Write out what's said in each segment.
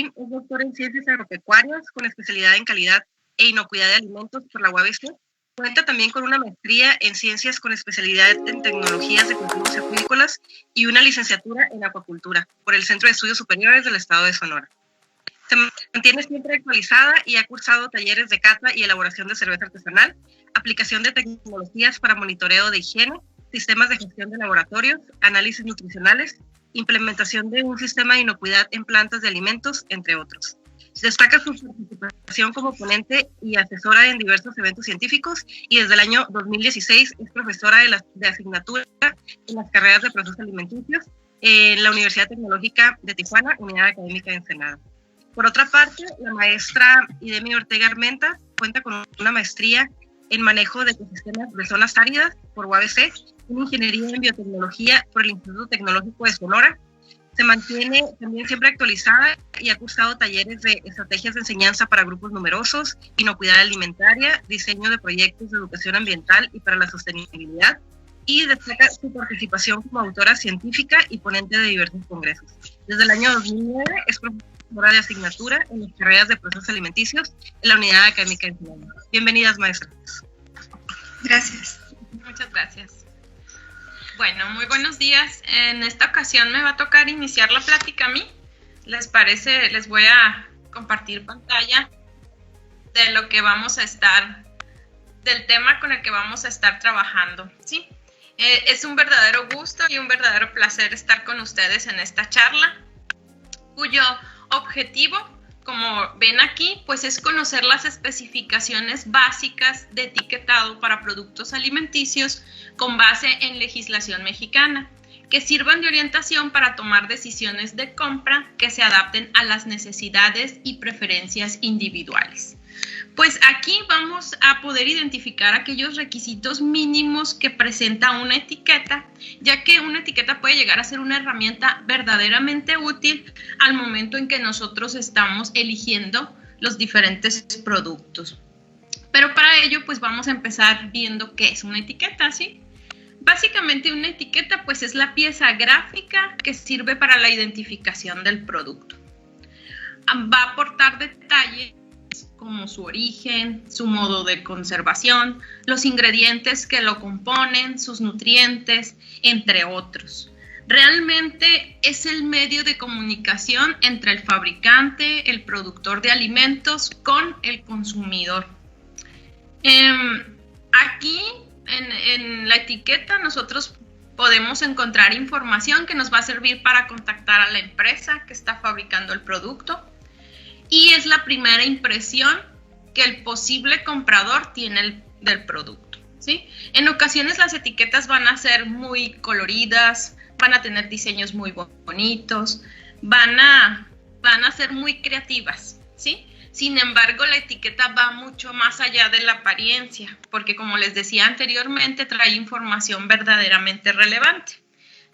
Marín es doctor en Ciencias Agropecuarias con especialidad en Calidad e Inocuidad de Alimentos por la UABC. Cuenta también con una maestría en Ciencias con especialidad en Tecnologías de Cultivos Acuícolas y una licenciatura en Acuacultura por el Centro de Estudios Superiores del Estado de Sonora. Se mantiene siempre actualizada y ha cursado talleres de cata y elaboración de cerveza artesanal, aplicación de tecnologías para monitoreo de higiene, sistemas de gestión de laboratorios, análisis nutricionales, implementación de un sistema de inocuidad en plantas de alimentos, entre otros. Destaca su participación como ponente y asesora en diversos eventos científicos y desde el año 2016 es profesora de asignatura en las carreras de procesos alimenticios en la Universidad Tecnológica de Tijuana, Unidad Académica de Ensenada. Por otra parte, la maestra Idemia Ortega Armenta cuenta con una maestría en manejo de ecosistemas de zonas áridas por UABC, una ingeniería en biotecnología por el Instituto Tecnológico de Sonora. Se mantiene también siempre actualizada y ha cursado talleres de estrategias de enseñanza para grupos numerosos, inocuidad alimentaria, diseño de proyectos de educación ambiental y para la sostenibilidad, y destaca su participación como autora científica y ponente de diversos congresos. Desde el año 2009 es profesora de asignatura en las carreras de procesos alimenticios en la Unidad Académica de Ensenada. Bienvenidas, maestras. Gracias. Muchas gracias. Bueno, muy buenos días. En esta ocasión me va a tocar iniciar la plática a mí. ¿Les parece? Les voy a compartir pantalla de lo que vamos a estar, del tema con el que vamos a estar trabajando, ¿sí? Es un verdadero gusto y un verdadero placer estar con ustedes en esta charla, cuyo objetivo, como ven aquí, pues es conocer las especificaciones básicas de etiquetado para productos alimenticios con base en legislación mexicana, que sirvan de orientación para tomar decisiones de compra que se adapten a las necesidades y preferencias individuales. Pues aquí vamos a poder identificar aquellos requisitos mínimos que presenta una etiqueta, ya que una etiqueta puede llegar a ser una herramienta verdaderamente útil al momento en que nosotros estamos eligiendo los diferentes productos. Pero para ello, pues vamos a empezar viendo qué es una etiqueta, ¿sí? Básicamente una etiqueta pues es la pieza gráfica que sirve para la identificación del producto. Va a aportar detalles como su origen, su modo de conservación, los ingredientes que lo componen, sus nutrientes, entre otros. Realmente es el medio de comunicación entre el fabricante, el productor de alimentos, con el consumidor. Aquí en la etiqueta nosotros podemos encontrar información que nos va a servir para contactar a la empresa que está fabricando el producto. Y es la primera impresión que el posible comprador tiene del producto, ¿sí? En ocasiones las etiquetas van a ser muy coloridas, van a tener diseños muy bonitos, van a ser muy creativas, ¿sí? Sin embargo, la etiqueta va mucho más allá de la apariencia, porque como les decía anteriormente, trae información verdaderamente relevante.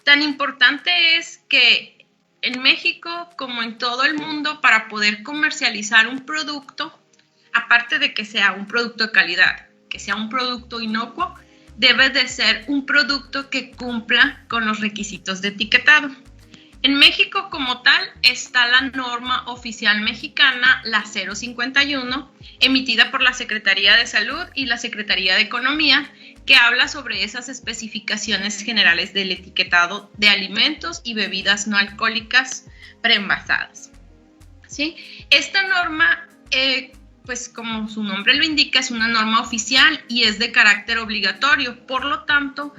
Tan importante es que en México, como en todo el mundo, para poder comercializar un producto, aparte de que sea un producto de calidad, que sea un producto inocuo, debe de ser un producto que cumpla con los requisitos de etiquetado. En México, como tal, está la norma oficial mexicana, la 051, emitida por la Secretaría de Salud y la Secretaría de Economía, que habla sobre esas especificaciones generales del etiquetado de alimentos y bebidas no alcohólicas preenvasadas, ¿sí? Esta norma, pues como su nombre lo indica, es una norma oficial y es de carácter obligatorio. Por lo tanto,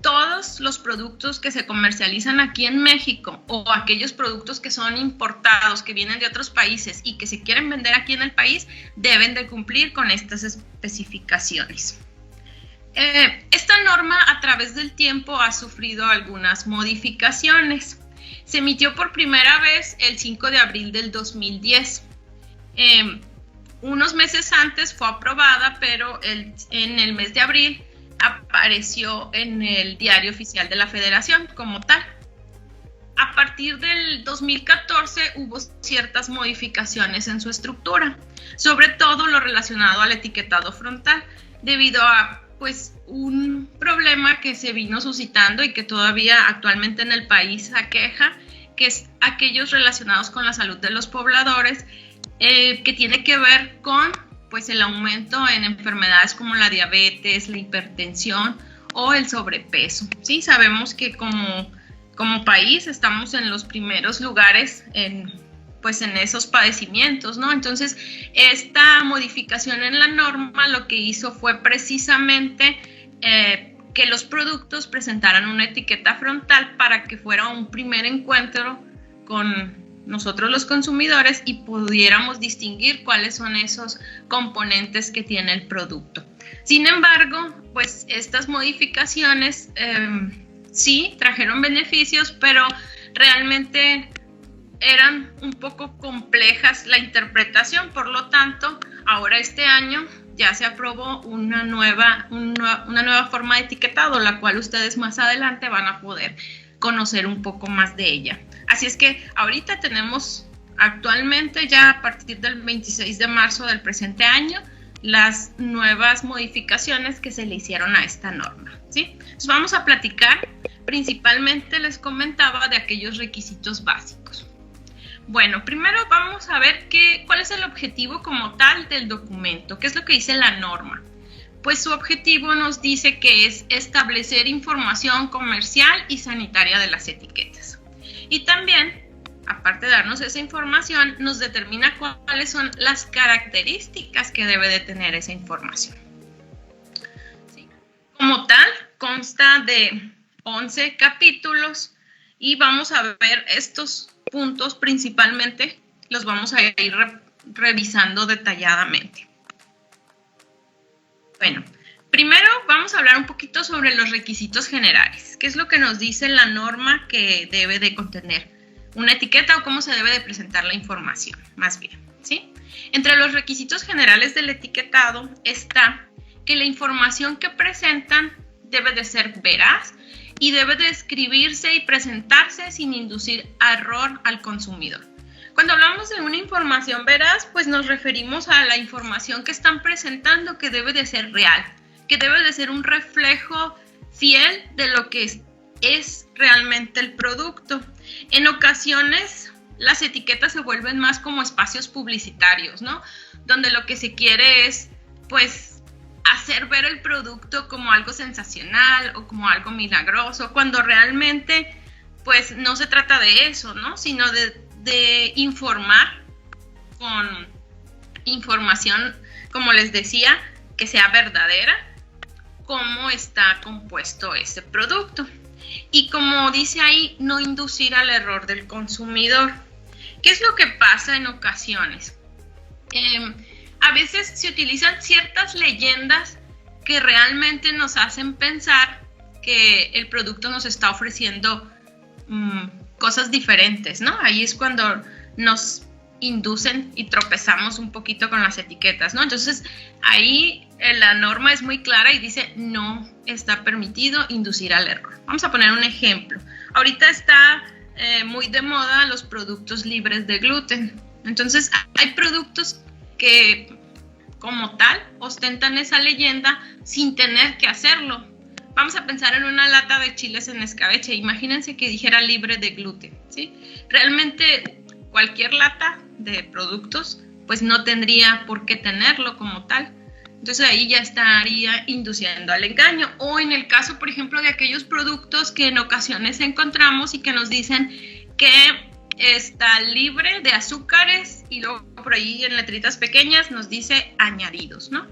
todos los productos que se comercializan aquí en México o aquellos productos que son importados, que vienen de otros países y que se quieren vender aquí en el país, deben de cumplir con estas especificaciones. Esta norma a través del tiempo ha sufrido algunas modificaciones. Se emitió por primera vez el 5 de abril del 2010. Unos meses antes fue aprobada, pero en el mes de abril apareció en el Diario Oficial de la Federación como tal. A partir del 2014 hubo ciertas modificaciones en su estructura, sobre todo lo relacionado al etiquetado frontal, debido a pues un problema que se vino suscitando y que todavía actualmente en el país aqueja, que es aquellos relacionados con la salud de los pobladores, que tiene que ver con pues, el aumento en enfermedades como la diabetes, la hipertensión o el sobrepeso. ¿Sí? Sabemos que como país estamos en los primeros lugares en esos padecimientos, ¿no? Entonces, esta modificación en la norma lo que hizo fue precisamente que los productos presentaran una etiqueta frontal para que fuera un primer encuentro con nosotros los consumidores y pudiéramos distinguir cuáles son esos componentes que tiene el producto. Sin embargo, pues estas modificaciones sí trajeron beneficios, pero realmente eran un poco complejas la interpretación. Por lo tanto, ahora este año ya se aprobó una nueva forma de etiquetado, la cual ustedes más adelante van a poder conocer un poco más de ella. Así es que ahorita tenemos actualmente, ya a partir del 26 de marzo del presente año, las nuevas modificaciones que se le hicieron a esta norma, ¿sí? Entonces vamos a platicar, principalmente les comentaba de aquellos requisitos básicos. Bueno, primero vamos a ver cuál es el objetivo como tal del documento, qué es lo que dice la norma. Pues su objetivo nos dice que es establecer información comercial y sanitaria de las etiquetas. Y también, aparte de darnos esa información, nos determina cuáles son las características que debe de tener esa información. ¿Sí? Como tal, consta de 11 capítulos y vamos a ver estos puntos principalmente, los vamos a ir revisando detalladamente. Bueno, primero vamos a hablar un poquito sobre los requisitos generales. ¿Qué es lo que nos dice la norma que debe de contener una etiqueta o cómo se debe de presentar la información, más bien, ¿sí? Entre los requisitos generales del etiquetado está que la información que presentan debe de ser veraz y debe de escribirse y presentarse sin inducir error al consumidor. Cuando hablamos de una información veraz, pues nos referimos a la información que están presentando que debe de ser real, que debe de ser un reflejo fiel de lo que es realmente el producto. En ocasiones, las etiquetas se vuelven más como espacios publicitarios, ¿no? Donde lo que se quiere es, pues, hacer ver el producto como algo sensacional o como algo milagroso, cuando realmente, pues, no se trata de eso, ¿no? Sino de informar con información, como les decía, que sea verdadera, cómo está compuesto ese producto. Y como dice ahí, no inducir al error del consumidor. ¿Qué es lo que pasa en ocasiones? A veces se utilizan ciertas leyendas que realmente nos hacen pensar que el producto nos está ofreciendo cosas diferentes, ¿no? Ahí es cuando nos inducen y tropezamos un poquito con las etiquetas, ¿no? Entonces, ahí la norma es muy clara y dice no está permitido inducir al error. Vamos a poner un ejemplo. Ahorita está muy de moda los productos libres de gluten. Entonces, hay productos que como tal ostentan esa leyenda sin tener que hacerlo. Vamos a pensar en una lata de chiles en escabeche. Imagínense que dijera libre de gluten, ¿sí? Realmente cualquier lata de productos pues no tendría por qué tenerlo como tal. Entonces ahí ya estaría induciendo al engaño. O en el caso, por ejemplo, de aquellos productos que en ocasiones encontramos y que nos dicen que está libre de azúcares y luego por ahí en letritas pequeñas nos dice añadidos, ¿no?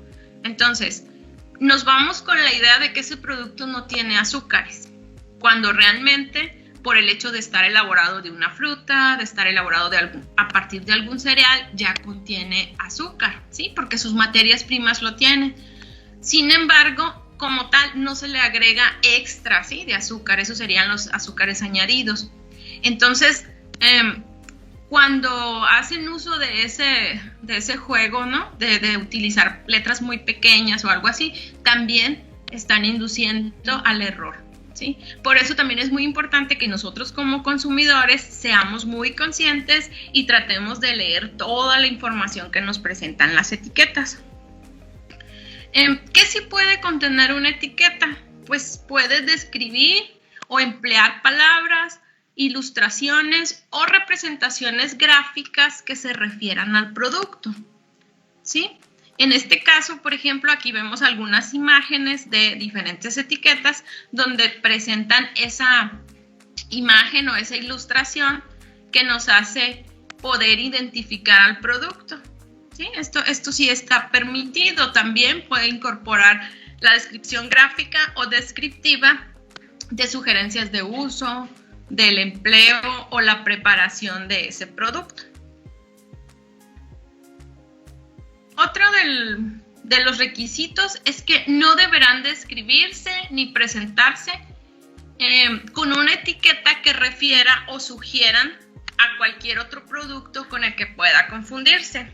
Entonces, nos vamos con la idea de que ese producto no tiene azúcares, cuando realmente por el hecho de estar elaborado de una fruta, de estar elaborado a partir de algún cereal, ya contiene azúcar, ¿sí? Porque sus materias primas lo tienen. Sin embargo, como tal, no se le agrega extra, ¿sí? De azúcar, esos serían los azúcares añadidos. Entonces, cuando hacen uso de ese juego, ¿no? De utilizar letras muy pequeñas o algo así, también están induciendo al error, ¿sí? Por eso también es muy importante que nosotros como consumidores seamos muy conscientes y tratemos de leer toda la información que nos presentan las etiquetas. ¿Qué sí puede contener una etiqueta? Pues puede describir o emplear palabras ilustraciones o representaciones gráficas que se refieran al producto, ¿sí? En este caso, por ejemplo, aquí vemos algunas imágenes de diferentes etiquetas donde presentan esa imagen o esa ilustración que nos hace poder identificar al producto, ¿sí? Esto sí está permitido. También puede incorporar la descripción gráfica o descriptiva de sugerencias de uso, del empleo o la preparación de ese producto. Otro de los requisitos es que no deberán describirse ni presentarse con una etiqueta que refiera o sugieran a cualquier otro producto con el que pueda confundirse.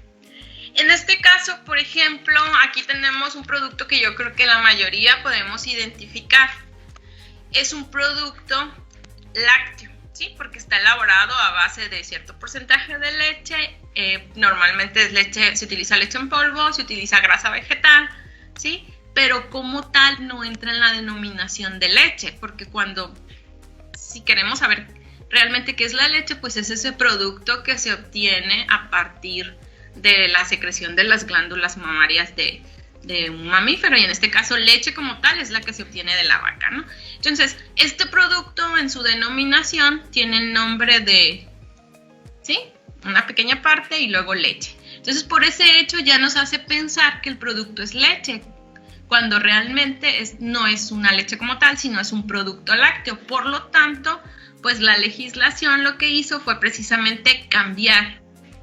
En este caso, por ejemplo, aquí tenemos un producto que yo creo que la mayoría podemos identificar. Es un producto lácteo, ¿sí? Porque está elaborado a base de cierto porcentaje de leche. Normalmente es leche, se utiliza leche en polvo, se utiliza grasa vegetal, ¿sí? Pero como tal no entra en la denominación de leche, porque si queremos saber realmente qué es la leche, pues es ese producto que se obtiene a partir de la secreción de las glándulas mamarias de un mamífero, y en este caso leche como tal es la que se obtiene de la vaca, ¿no? Entonces, este producto en su denominación tiene el nombre de, ¿sí?, una pequeña parte y luego leche. Entonces, por ese hecho ya nos hace pensar que el producto es leche, cuando realmente no es una leche como tal, sino es un producto lácteo. Por lo tanto, pues la legislación lo que hizo fue precisamente cambiar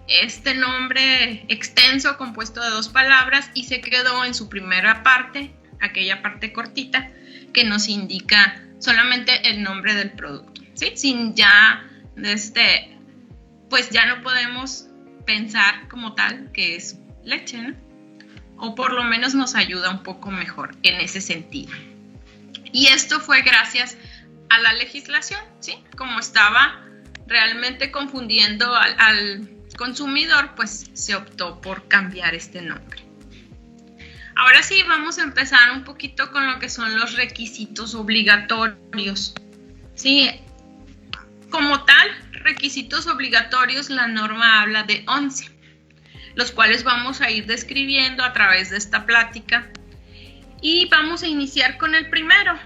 este nombre extenso compuesto de 2 palabras y se quedó en su primera parte, aquella parte cortita, que nos indica solamente el nombre del producto, ¿sí? Sin ya, pues ya no podemos pensar como tal que es leche, ¿no? O por lo menos nos ayuda un poco mejor en ese sentido. Y esto fue gracias a la legislación, ¿sí? Como estaba realmente confundiendo al consumidor, pues se optó por cambiar este nombre. Ahora sí, vamos a empezar un poquito con lo que son los requisitos obligatorios, ¿sí? Como tal, requisitos obligatorios, la norma habla de 11, los cuales vamos a ir describiendo a través de esta plática. Y vamos a iniciar con el primero,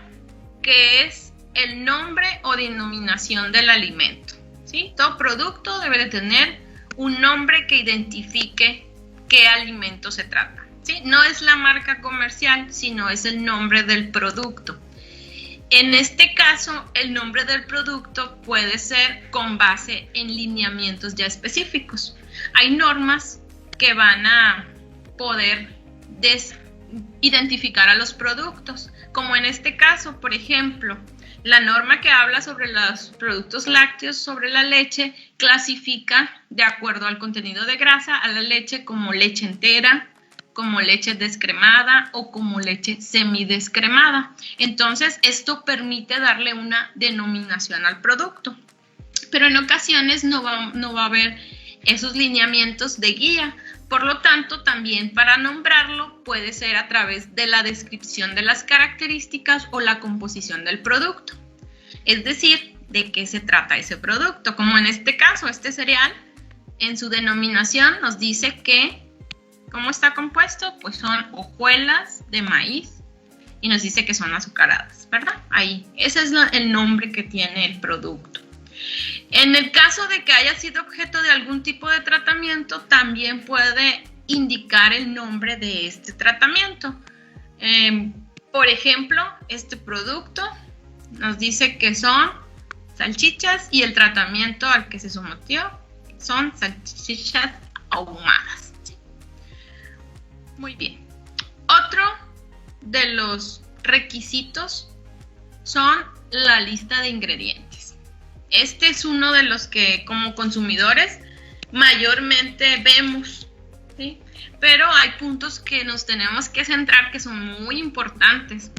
que es el nombre o denominación del alimento, ¿sí? Todo producto debe de tener un nombre que identifique qué alimento se trata, ¿sí? No es la marca comercial, sino es el nombre del producto. En este caso, el nombre del producto puede ser con base en lineamientos ya específicos. Hay normas que van a poder identificar a los productos, como en este caso, por ejemplo, la norma que habla sobre los productos lácteos, sobre la leche, clasifica de acuerdo al contenido de grasa a la leche como leche entera, como leche descremada o como leche semidescremada. Entonces, esto permite darle una denominación al producto. Pero en ocasiones no va a haber esos lineamientos de guía. Por lo tanto, también para nombrarlo puede ser a través de la descripción de las características o la composición del producto. Es decir, de qué se trata ese producto. Como en este caso, este cereal, en su denominación nos dice que, ¿cómo está compuesto? Pues son hojuelas de maíz y nos dice que son azucaradas, ¿verdad? Ahí, ese es el nombre que tiene el producto. En el caso de que haya sido objeto de algún tipo de tratamiento, también puede indicar el nombre de este tratamiento. Por ejemplo, este producto nos dice que son salchichas y el tratamiento al que se sometió son salchichas ahumadas. Muy bien. Otro de los requisitos son la lista de ingredientes. Este es uno de los que como consumidores mayormente vemos, ¿sí? Pero hay puntos que nos tenemos que centrar que son muy importantes.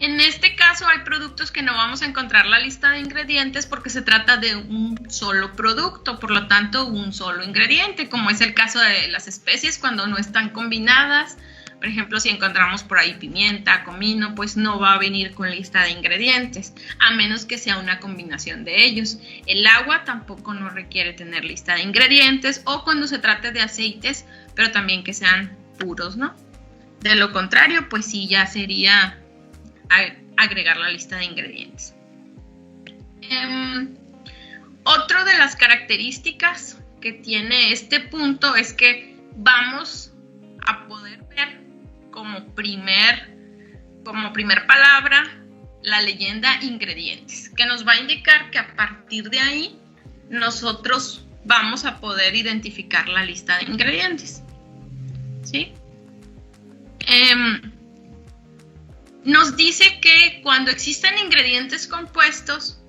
En este caso hay productos que no vamos a encontrar la lista de ingredientes porque se trata de un solo producto, por lo tanto un solo ingrediente, como es el caso de las especies cuando no están combinadas Por ejemplo, si encontramos por ahí pimienta, comino, pues no va a venir con lista de ingredientes, a menos que sea una combinación de ellos. El agua tampoco no requiere tener lista de ingredientes, o cuando se trate de aceites, pero también que sean puros, ¿no? De lo contrario, pues sí, ya sería agregar la lista de ingredientes. Otro de las características que tiene este punto es que vamos a poder ver como primer palabra la leyenda ingredientes, que nos va a indicar que a partir de ahí nosotros vamos a poder identificar la lista de ingredientes, ¿sí? Nos dice que cuando existen ingredientes compuestos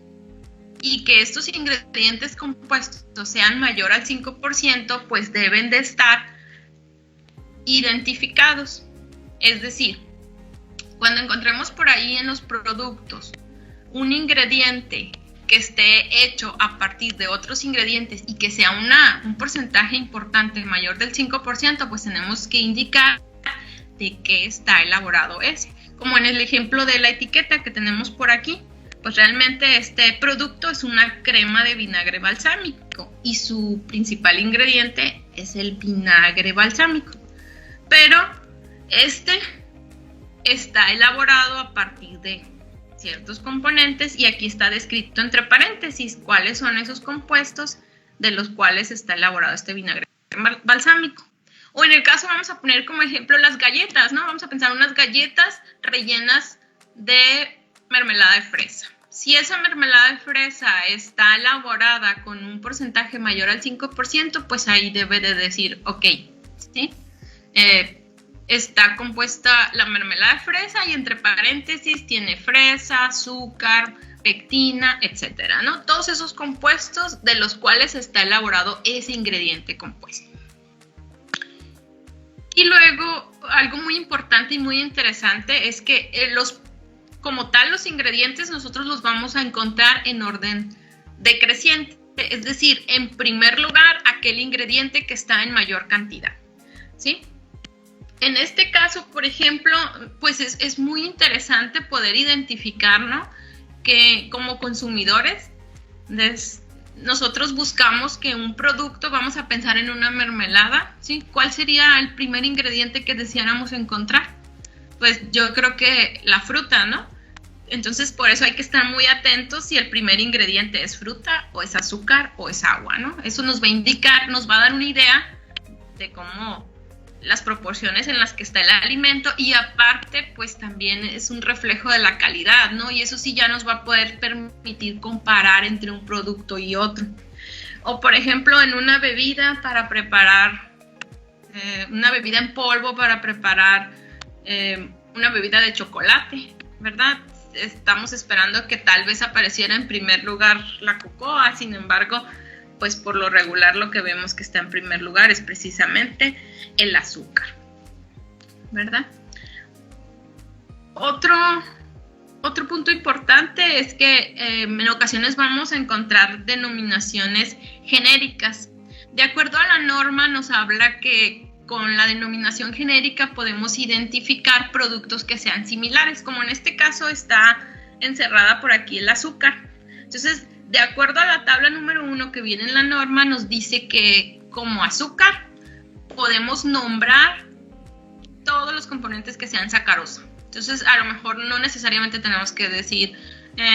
y que estos ingredientes compuestos sean mayor al 5%, pues deben de estar identificados. Es decir, cuando encontremos por ahí en los productos un ingrediente que esté hecho a partir de otros ingredientes y que sea un porcentaje importante mayor del 5%, pues tenemos que indicar de qué está elaborado ese. Como en el ejemplo de la etiqueta que tenemos por aquí, pues realmente este producto es una crema de vinagre balsámico y su principal ingrediente es el vinagre balsámico. Pero este está elaborado a partir de ciertos componentes y aquí está descrito entre paréntesis cuáles son esos compuestos de los cuales está elaborado este vinagre balsámico. O en el caso vamos a poner como ejemplo las galletas, ¿no? Vamos a pensar unas galletas rellenas de mermelada de fresa. Si esa mermelada de fresa está elaborada con un porcentaje mayor al 5%, pues ahí debe de decir, ok, ¿sí? Está compuesta la mermelada de fresa y entre paréntesis tiene fresa, azúcar, pectina, etcétera, ¿no? Todos esos compuestos de los cuales está elaborado ese ingrediente compuesto. Y luego, algo muy importante y muy interesante es que como tal, los ingredientes nosotros los vamos a encontrar en orden decreciente, es decir, en primer lugar, aquel ingrediente que está en mayor cantidad, ¿sí? En este caso, por ejemplo, pues es muy interesante poder identificar, ¿no? Que como consumidores, nosotros buscamos que un producto, vamos a pensar en una mermelada, ¿sí? ¿Cuál sería el primer ingrediente que deseáramos encontrar? Pues yo creo que la fruta, ¿no? Entonces, por eso hay que estar muy atentos si el primer ingrediente es fruta o es azúcar o es agua, ¿no? Eso nos va a indicar, nos va a dar una idea de cómo las proporciones en las que está el alimento y aparte, pues también es un reflejo de la calidad, ¿no? Y eso sí ya nos va a poder permitir comparar entre un producto y otro. O, por ejemplo, en una bebida para preparar, una bebida en polvo para preparar una bebida de chocolate, ¿verdad? Estamos esperando que tal vez apareciera en primer lugar la cocoa, sin embargo, pues por lo regular lo que vemos que está en primer lugar es precisamente el azúcar, ¿verdad? Otro punto importante es que en ocasiones vamos a encontrar denominaciones genéricas. De acuerdo a la norma nos habla que con la denominación genérica podemos identificar productos que sean similares, como en este caso está encerrada por aquí el azúcar. Entonces, de acuerdo a la tabla número 1 que viene en la norma, nos dice que como azúcar podemos nombrar todos los componentes que sean sacarosa. Entonces, a lo mejor no necesariamente tenemos que decir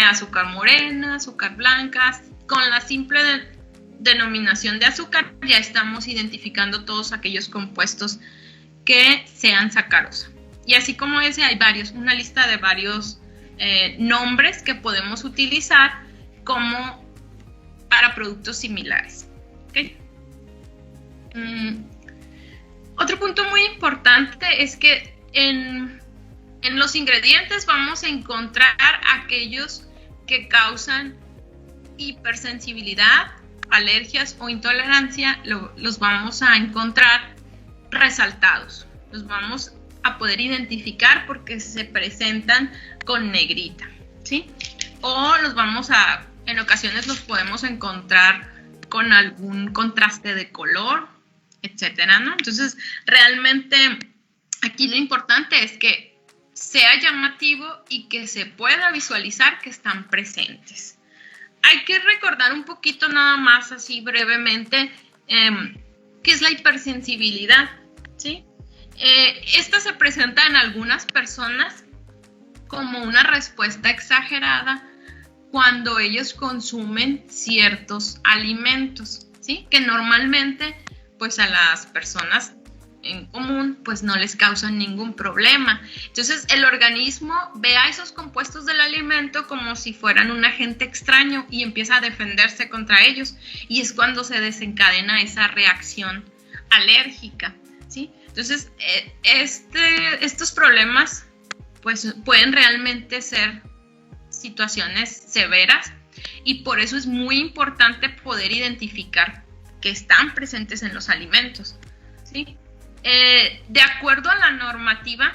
azúcar morena, azúcar blanca. Con la simple denominación de azúcar ya estamos identificando todos aquellos compuestos que sean sacarosa. Y así como ese hay varios, una lista de varios nombres que podemos utilizar como para productos similares. ¿Okay? Otro punto muy importante es que en los ingredientes vamos a encontrar aquellos que causan hipersensibilidad, alergias o intolerancia, los vamos a encontrar resaltados. Los vamos a poder identificar porque se presentan con negrita, ¿sí? O en ocasiones los podemos encontrar con algún contraste de color, etcétera, ¿no? Entonces, realmente Aquí lo importante es que sea llamativo y que se pueda visualizar que están presentes. Hay que recordar un poquito nada más, así brevemente, qué es la hipersensibilidad, ¿sí? Esta se presenta en algunas personas como una respuesta exagerada cuando ellos consumen ciertos alimentos, ¿sí? Que normalmente, pues a las personas en común, pues no les causan ningún problema. Entonces, el organismo ve a esos compuestos del alimento como si fueran un agente extraño y empieza a defenderse contra ellos. Y es cuando se desencadena esa reacción alérgica, ¿sí? Entonces, estos problemas, pues pueden realmente ser situaciones severas y por eso es muy importante poder identificar que están presentes en los alimentos, ¿sí? De acuerdo a la normativa,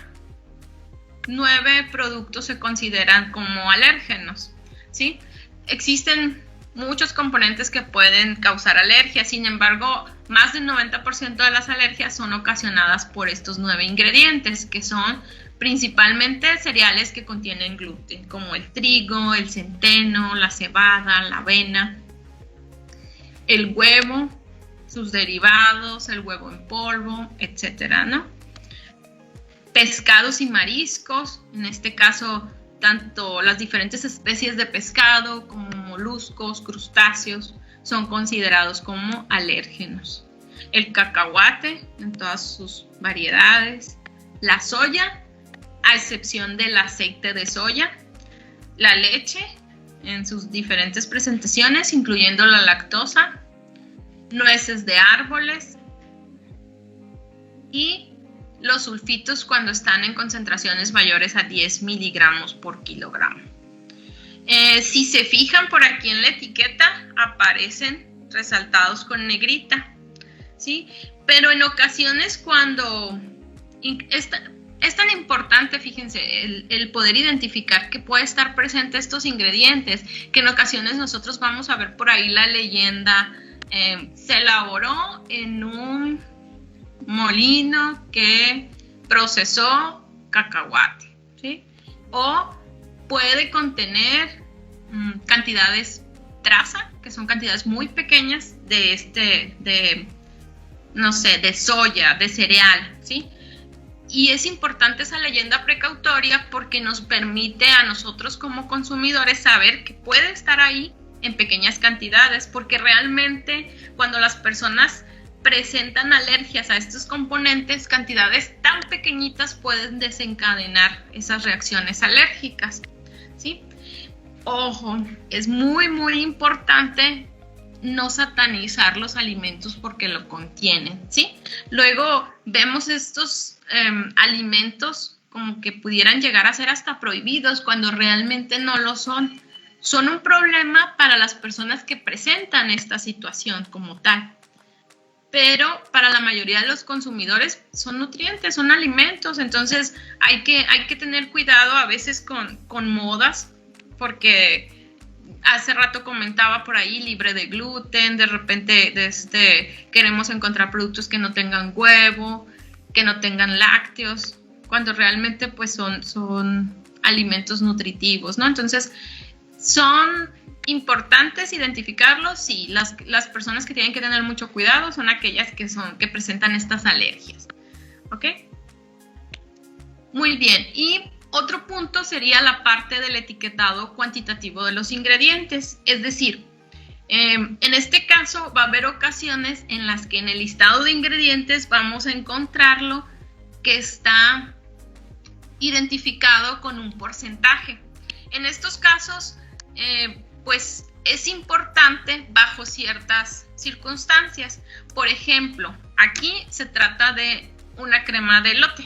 9 productos se consideran como alérgenos, ¿sí? Existen muchos componentes que pueden causar alergias, sin embargo, más del 90% de las alergias son ocasionadas por estos 9 ingredientes, que son principalmente cereales que contienen gluten, como el trigo, el centeno, la cebada, la avena, el huevo, sus derivados, el huevo en polvo, etcétera, ¿no? Pescados y mariscos, en este caso, tanto las diferentes especies de pescado como moluscos, crustáceos, son considerados como alérgenos. El cacahuate, en todas sus variedades, la soya, a excepción del aceite de soya, la leche, en sus diferentes presentaciones, incluyendo la lactosa, nueces de árboles y los sulfitos cuando están en concentraciones mayores a 10 miligramos por kilogramo. Si se fijan por aquí en la etiqueta, aparecen resaltados con negrita, ¿sí? Pero en ocasiones cuando es tan importante, fíjense, el poder identificar que puede estar presente estos ingredientes, que en ocasiones nosotros vamos a ver por ahí la leyenda, se elaboró en un molino que procesó cacahuate, ¿sí? O puede contener cantidades traza, que son cantidades muy pequeñas de soya, de cereal, ¿sí? Y es importante esa leyenda precautoria porque nos permite a nosotros como consumidores saber que puede estar ahí en pequeñas cantidades, porque realmente cuando las personas presentan alergias a estos componentes, cantidades tan pequeñitas pueden desencadenar esas reacciones alérgicas, ¿sí? Ojo, es muy, muy importante no satanizar los alimentos porque lo contienen, ¿sí? Luego vemos estos alimentos como que pudieran llegar a ser hasta prohibidos cuando realmente no lo son. Son un problema para las personas que presentan esta situación como tal. Pero para la mayoría de los consumidores son nutrientes, son alimentos. Entonces hay que tener cuidado a veces con modas, porque hace rato comentaba por ahí libre de gluten, de repente queremos encontrar productos que no tengan huevo, que no tengan lácteos, cuando realmente pues son alimentos nutritivos, ¿no? Entonces son importantes identificarlos y las personas que tienen que tener mucho cuidado son aquellas que presentan estas alergias, ¿ok? Muy bien, y otro punto sería la parte del etiquetado cuantitativo de los ingredientes, es decir, en este caso va a haber ocasiones en las que en el listado de ingredientes vamos a encontrarlo que está identificado con un porcentaje. En estos casos, pues es importante bajo ciertas circunstancias. Por ejemplo, aquí se trata de una crema de elote,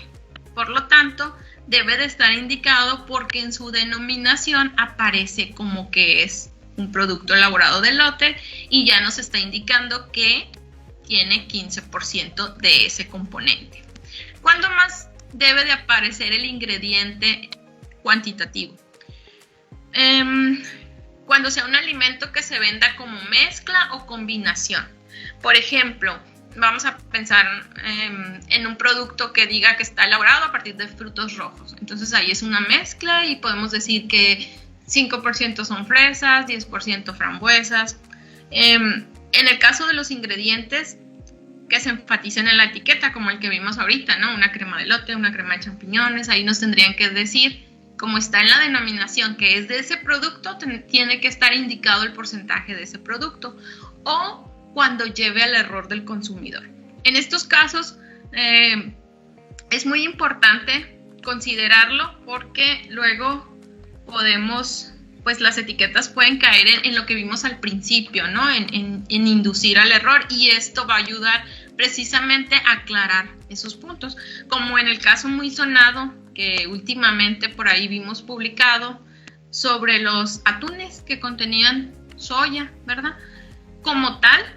por lo tanto debe de estar indicado porque en su denominación aparece como que es un producto elaborado de elote y ya nos está indicando que tiene 15% de ese componente. ¿Cuándo más debe de aparecer el ingrediente cuantitativo? Cuando sea un alimento que se venda como mezcla o combinación. Por ejemplo, vamos a pensar en un producto que diga que está elaborado a partir de frutos rojos. Entonces ahí es una mezcla y podemos decir que 5% son fresas, 10% frambuesas. En el caso de los ingredientes que se enfaticen en la etiqueta, como el que vimos ahorita, ¿no? Una crema de elote, una crema de champiñones, ahí nos tendrían que decir, como está en la denominación que es de ese producto, tiene que estar indicado el porcentaje de ese producto, o cuando lleve al error del consumidor. En estos casos es muy importante considerarlo porque luego podemos, pues las etiquetas pueden caer en lo que vimos al principio, ¿no? En inducir al error, y esto va a ayudar precisamente a aclarar esos puntos, como en el caso muy sonado que últimamente por ahí vimos publicado sobre los atunes que contenían soya, ¿verdad? Como tal,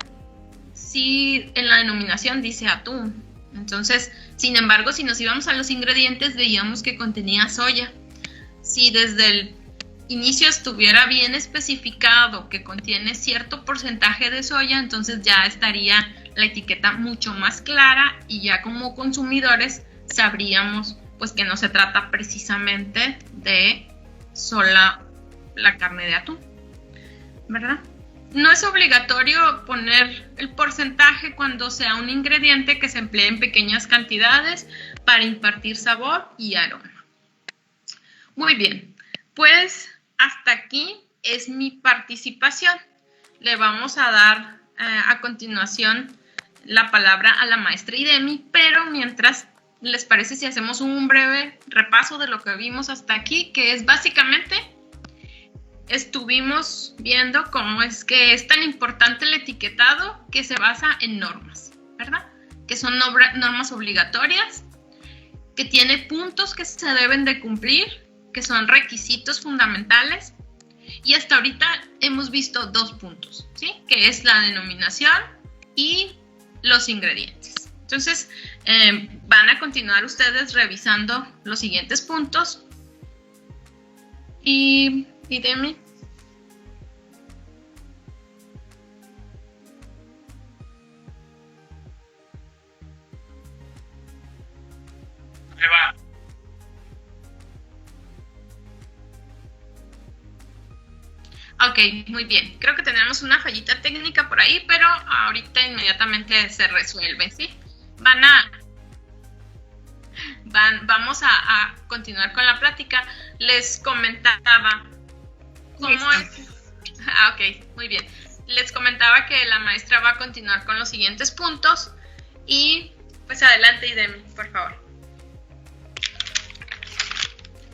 sí en la denominación dice atún. Entonces, sin embargo, si nos íbamos a los ingredientes, veíamos que contenía soya. Si desde el inicio estuviera bien especificado que contiene cierto porcentaje de soya, entonces ya estaría la etiqueta mucho más clara y ya como consumidores sabríamos pues que no se trata precisamente de sola la carne de atún, ¿verdad? No es obligatorio poner el porcentaje cuando sea un ingrediente que se emplee en pequeñas cantidades para impartir sabor y aroma. Muy bien, pues hasta aquí es mi participación. Le vamos a dar a continuación la palabra a la maestra Idemi, pero mientras, ¿les parece si hacemos un breve repaso de lo que vimos hasta aquí? Que es básicamente, estuvimos viendo cómo es que es tan importante el etiquetado que se basa en normas, ¿verdad? Que son normas obligatorias, que tiene puntos que se deben de cumplir, que son requisitos fundamentales, y hasta ahorita hemos visto 2 puntos, ¿sí? Que es la denominación y los ingredientes. Entonces, van a continuar ustedes revisando los siguientes puntos. Y Demi. ¿Qué va? Ok, muy bien. Creo que tenemos una fallita técnica por ahí, pero ahorita inmediatamente se resuelve, ¿sí? Vamos a continuar con la plática. Les comentaba cómo es. Ok, muy bien. Les comentaba que la maestra va a continuar con los siguientes puntos y pues adelante, Idemi, por favor.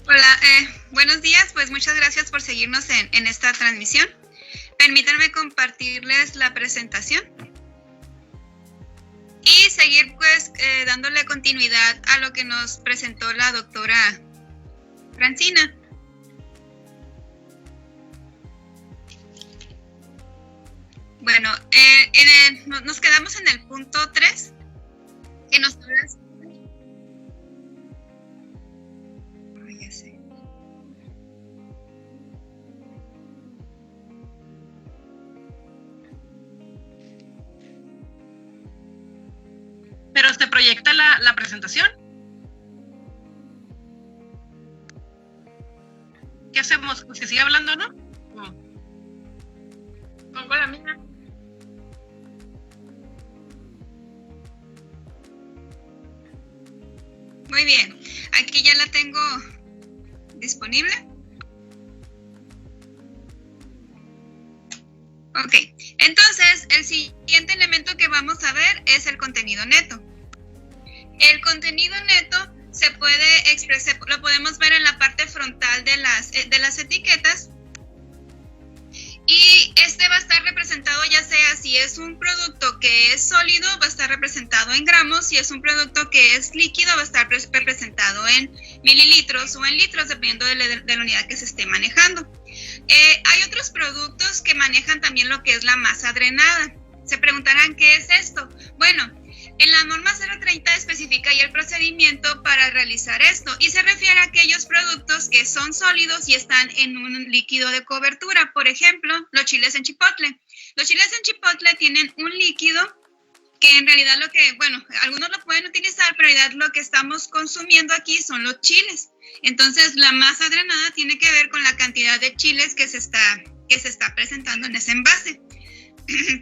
Hola, buenos días, pues muchas gracias por seguirnos en esta transmisión. Permítanme compartirles la presentación y seguir pues dándole continuidad a lo que nos presentó la doctora Francina. Bueno, nos quedamos en el punto 3, que nos habla. ¿Pero se proyecta la presentación? ¿Qué hacemos? ¿Que sigue hablando, no? Pongo la mía. Muy bien, aquí ya la tengo disponible. Ok, entonces el siguiente elemento que vamos a ver es el contenido neto. El contenido neto se puede expresar, lo podemos ver en la parte frontal de las etiquetas, y este va a estar representado ya sea si es un producto que es sólido, va a estar representado en gramos, si es un producto que es líquido, va a estar representado en mililitros o en litros, dependiendo de la unidad que se esté manejando. Hay otros productos que manejan también lo que es la masa drenada. Se preguntarán, ¿qué es esto? Bueno, en la norma 030 especifica ya el procedimiento para realizar esto y se refiere a aquellos productos que son sólidos y están en un líquido de cobertura. Por ejemplo, los chiles en chipotle. Los chiles en chipotle tienen un líquido que en realidad algunos lo pueden utilizar, pero en realidad lo que estamos consumiendo aquí son los chiles. Entonces, la masa drenada tiene que ver con la cantidad de chiles que se está presentando en ese envase.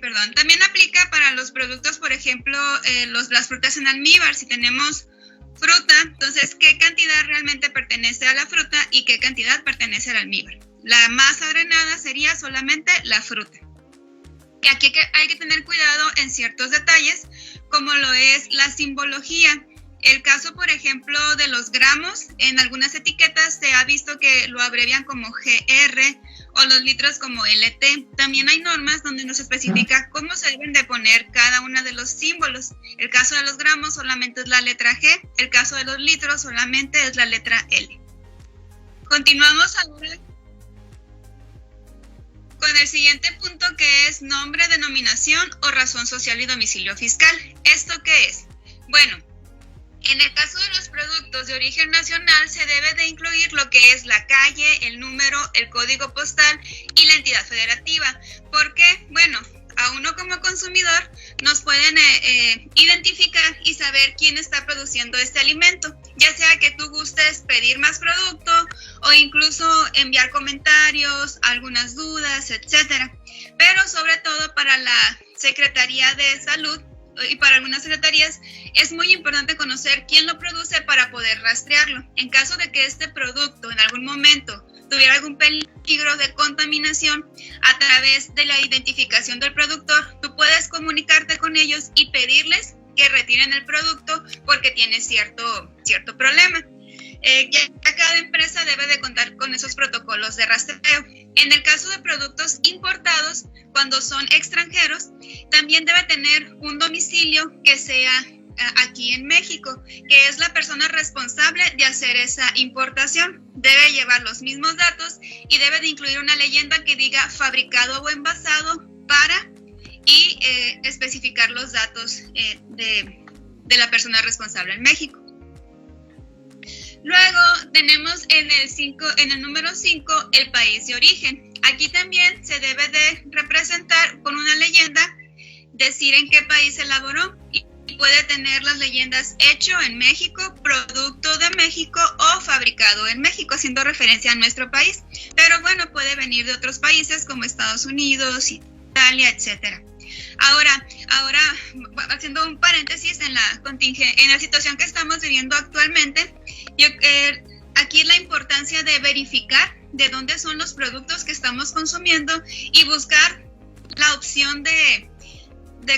Perdón. También aplica para los productos, por ejemplo, las frutas en almíbar. Si tenemos fruta, entonces, ¿qué cantidad realmente pertenece a la fruta y qué cantidad pertenece al almíbar? La masa drenada sería solamente la fruta. Y aquí hay que tener cuidado en ciertos detalles, como lo es la simbología. El caso, por ejemplo, de los gramos, en algunas etiquetas se ha visto que lo abrevian como GR o los litros como LT. También hay normas donde nos especifica cómo se deben de poner cada uno de los símbolos. El caso de los gramos solamente es la letra G, el caso de los litros solamente es la letra L. Continuamos ahora con el siguiente punto, que es nombre, denominación o razón social y domicilio fiscal. ¿Esto qué es? Bueno, en el caso de los productos de origen nacional se debe de incluir lo que es la calle, el número, el código postal y la entidad federativa. ¿Por qué? Bueno, a uno como consumidor nos pueden identificar y saber quién está produciendo este alimento, ya sea que tú gustes pedir más producto o incluso enviar comentarios, algunas dudas, etcétera. Pero sobre todo para la Secretaría de Salud y para algunas secretarías es muy importante conocer quién lo produce para poder rastrearlo. En caso de que este producto en algún momento tuviera algún peligro de contaminación, a través de la identificación del productor, tú puedes comunicarte con ellos y pedirles que retiren el producto porque tiene cierto problema. Ya cada empresa debe de contar con esos protocolos de rastreo. En el caso de productos importados, cuando son extranjeros, también debe tener un domicilio que sea aquí en México, que es la persona responsable de hacer esa importación. Debe llevar los mismos datos y debe de incluir una leyenda que diga fabricado o envasado y especificar los datos de la persona responsable en México. Luego tenemos en el número 5 el país de origen. Aquí también se debe de representar con una leyenda, decir en qué país se elaboró, y puede tener las leyendas hecho en México, producto de México o fabricado en México, haciendo referencia a nuestro país. Pero bueno, puede venir de otros países como Estados Unidos, Italia, etcétera. Ahora, haciendo un paréntesis en la situación que estamos viviendo actualmente, aquí la importancia de verificar de dónde son los productos que estamos consumiendo y buscar la opción de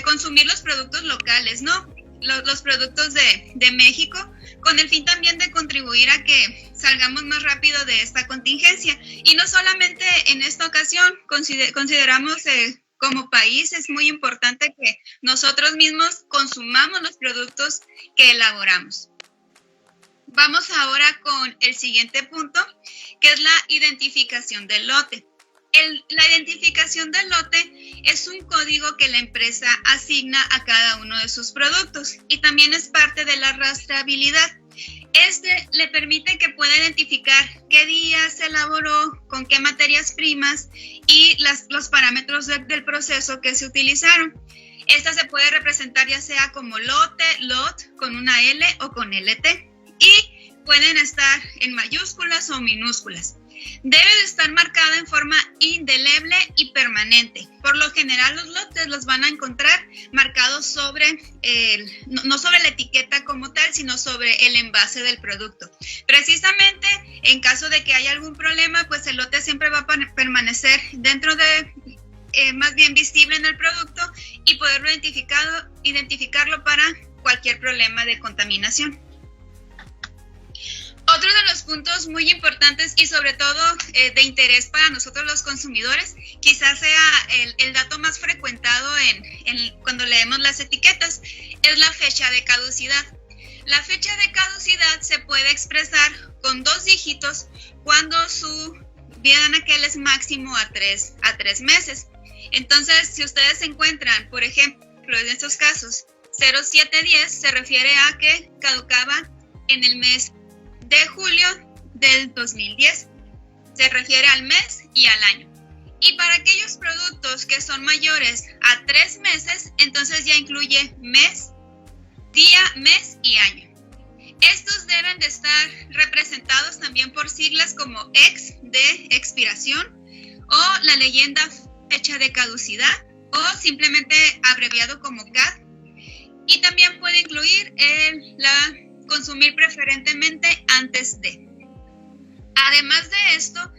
consumir los productos locales, ¿no? Los productos de México, con el fin también de contribuir a que salgamos más rápido de esta contingencia. Y no solamente en esta ocasión, consideramos como país es muy importante que nosotros mismos consumamos los productos que elaboramos. Vamos ahora con el siguiente punto, que es la identificación del lote. La identificación del lote es un código que la empresa asigna a cada uno de sus productos y también es parte de la rastreabilidad. Este le permite que pueda identificar qué día se elaboró, con qué materias primas y los parámetros del proceso que se utilizaron. Esta se puede representar ya sea como lote, lot, con una L o con LT, y pueden estar en mayúsculas o minúsculas. Debe de estar marcada en forma indeleble y permanente. Por lo general los lotes los van a encontrar marcados no sobre la etiqueta como tal, sino sobre el envase del producto. Precisamente en caso de que haya algún problema, pues el lote siempre va a permanecer dentro de, más bien visible en el producto y poderlo identificarlo para cualquier problema de contaminación. Otro de los puntos muy importantes y sobre todo de interés para nosotros los consumidores, quizás sea el dato más frecuentado cuando leemos las etiquetas, es la fecha de caducidad. La fecha de caducidad se puede expresar con 2 dígitos cuando su vida anaquel es máximo a 3 meses. Entonces, si ustedes encuentran, por ejemplo, en estos casos, 0710 se refiere a que caducaba en el mes de julio del 2010. Se refiere al mes y al año. Y para aquellos productos que son mayores a 3 meses, entonces ya incluye mes, día, mes y año. Estos deben de estar representados también por siglas como ex de expiración o la leyenda fecha de caducidad o simplemente abreviado como CAD. Y también puede incluir la consumir preferentemente antes de. Además de esto,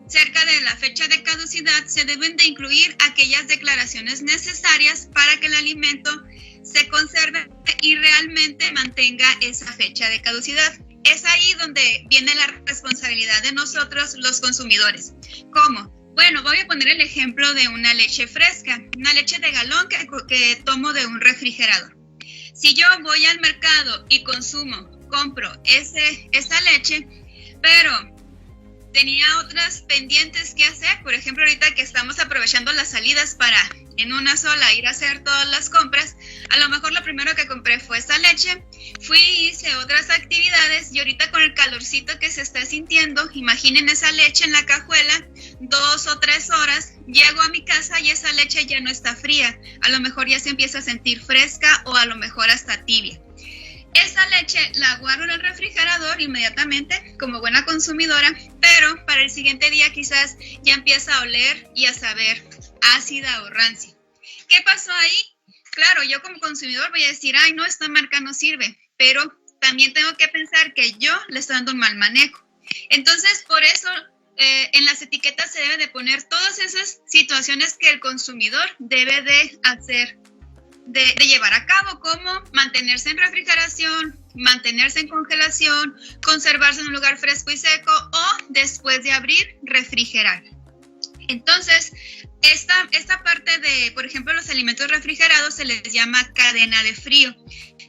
cerca de la fecha de caducidad se deben de incluir aquellas declaraciones necesarias para que el alimento se conserve y realmente mantenga esa fecha de caducidad. Es ahí donde viene la responsabilidad de nosotros los consumidores. ¿Cómo? Bueno, voy a poner el ejemplo de una leche fresca, una leche de galón que tomo de un refrigerador. Si yo voy al mercado y compro esa leche, pero tenía otras pendientes que hacer, por ejemplo, ahorita que estamos aprovechando las salidas para en una sola ir a hacer todas las compras, a lo mejor lo primero que compré fue esa leche, hice otras actividades y ahorita con el calorcito que se está sintiendo, imaginen esa leche en la cajuela, 2 o 3 horas, llego a mi casa y esa leche ya no está fría, a lo mejor ya se empieza a sentir fresca o a lo mejor hasta tibia. Esa leche la guardo en el refrigerador inmediatamente como buena consumidora, pero para el siguiente día quizás ya empieza a oler y a saber ácida o rancia. ¿Qué pasó ahí? Claro, yo como consumidor voy a decir, ay, no, esta marca no sirve, pero también tengo que pensar que yo le estoy dando un mal manejo. Entonces, por eso en las etiquetas se debe de poner todas esas situaciones que el consumidor debe de hacer, de llevar a cabo, como mantenerse en refrigeración, mantenerse en congelación, conservarse en un lugar fresco y seco o después de abrir, refrigerar. Entonces, esta parte de, por ejemplo, los alimentos refrigerados se les llama cadena de frío.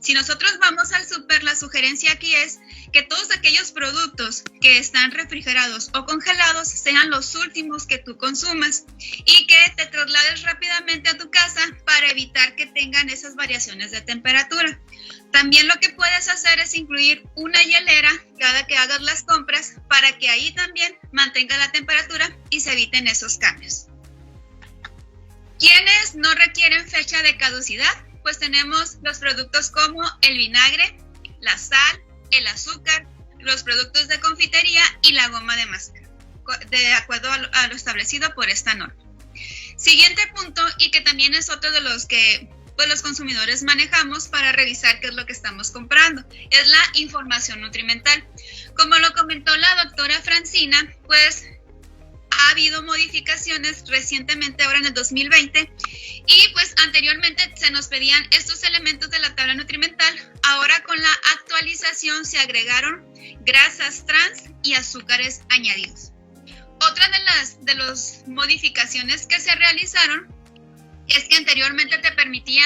Si nosotros vamos al súper, la sugerencia aquí es que todos aquellos productos que están refrigerados o congelados sean los últimos que tú consumas y que te traslades rápidamente a tu casa para evitar que tengan esas variaciones de temperatura. También lo que puedes hacer es incluir una hielera cada que hagas las compras para que ahí también mantenga la temperatura y se eviten esos cambios. ¿Quiénes no requieren fecha de caducidad? Pues tenemos los productos como el vinagre, la sal, el azúcar, los productos de confitería y la goma de mascar, de acuerdo a lo establecido por esta norma. Siguiente punto, y que también es otro de los que pues, los consumidores manejamos para revisar qué es lo que estamos comprando, es la información nutrimental. Como lo comentó la doctora Francina, pues ha habido modificaciones recientemente, ahora en el 2020, y pues anteriormente se nos pedían estos elementos de la tabla nutrimental. Ahora con la actualización se agregaron grasas trans y azúcares añadidos. Otra de las modificaciones que se realizaron es que anteriormente te permitía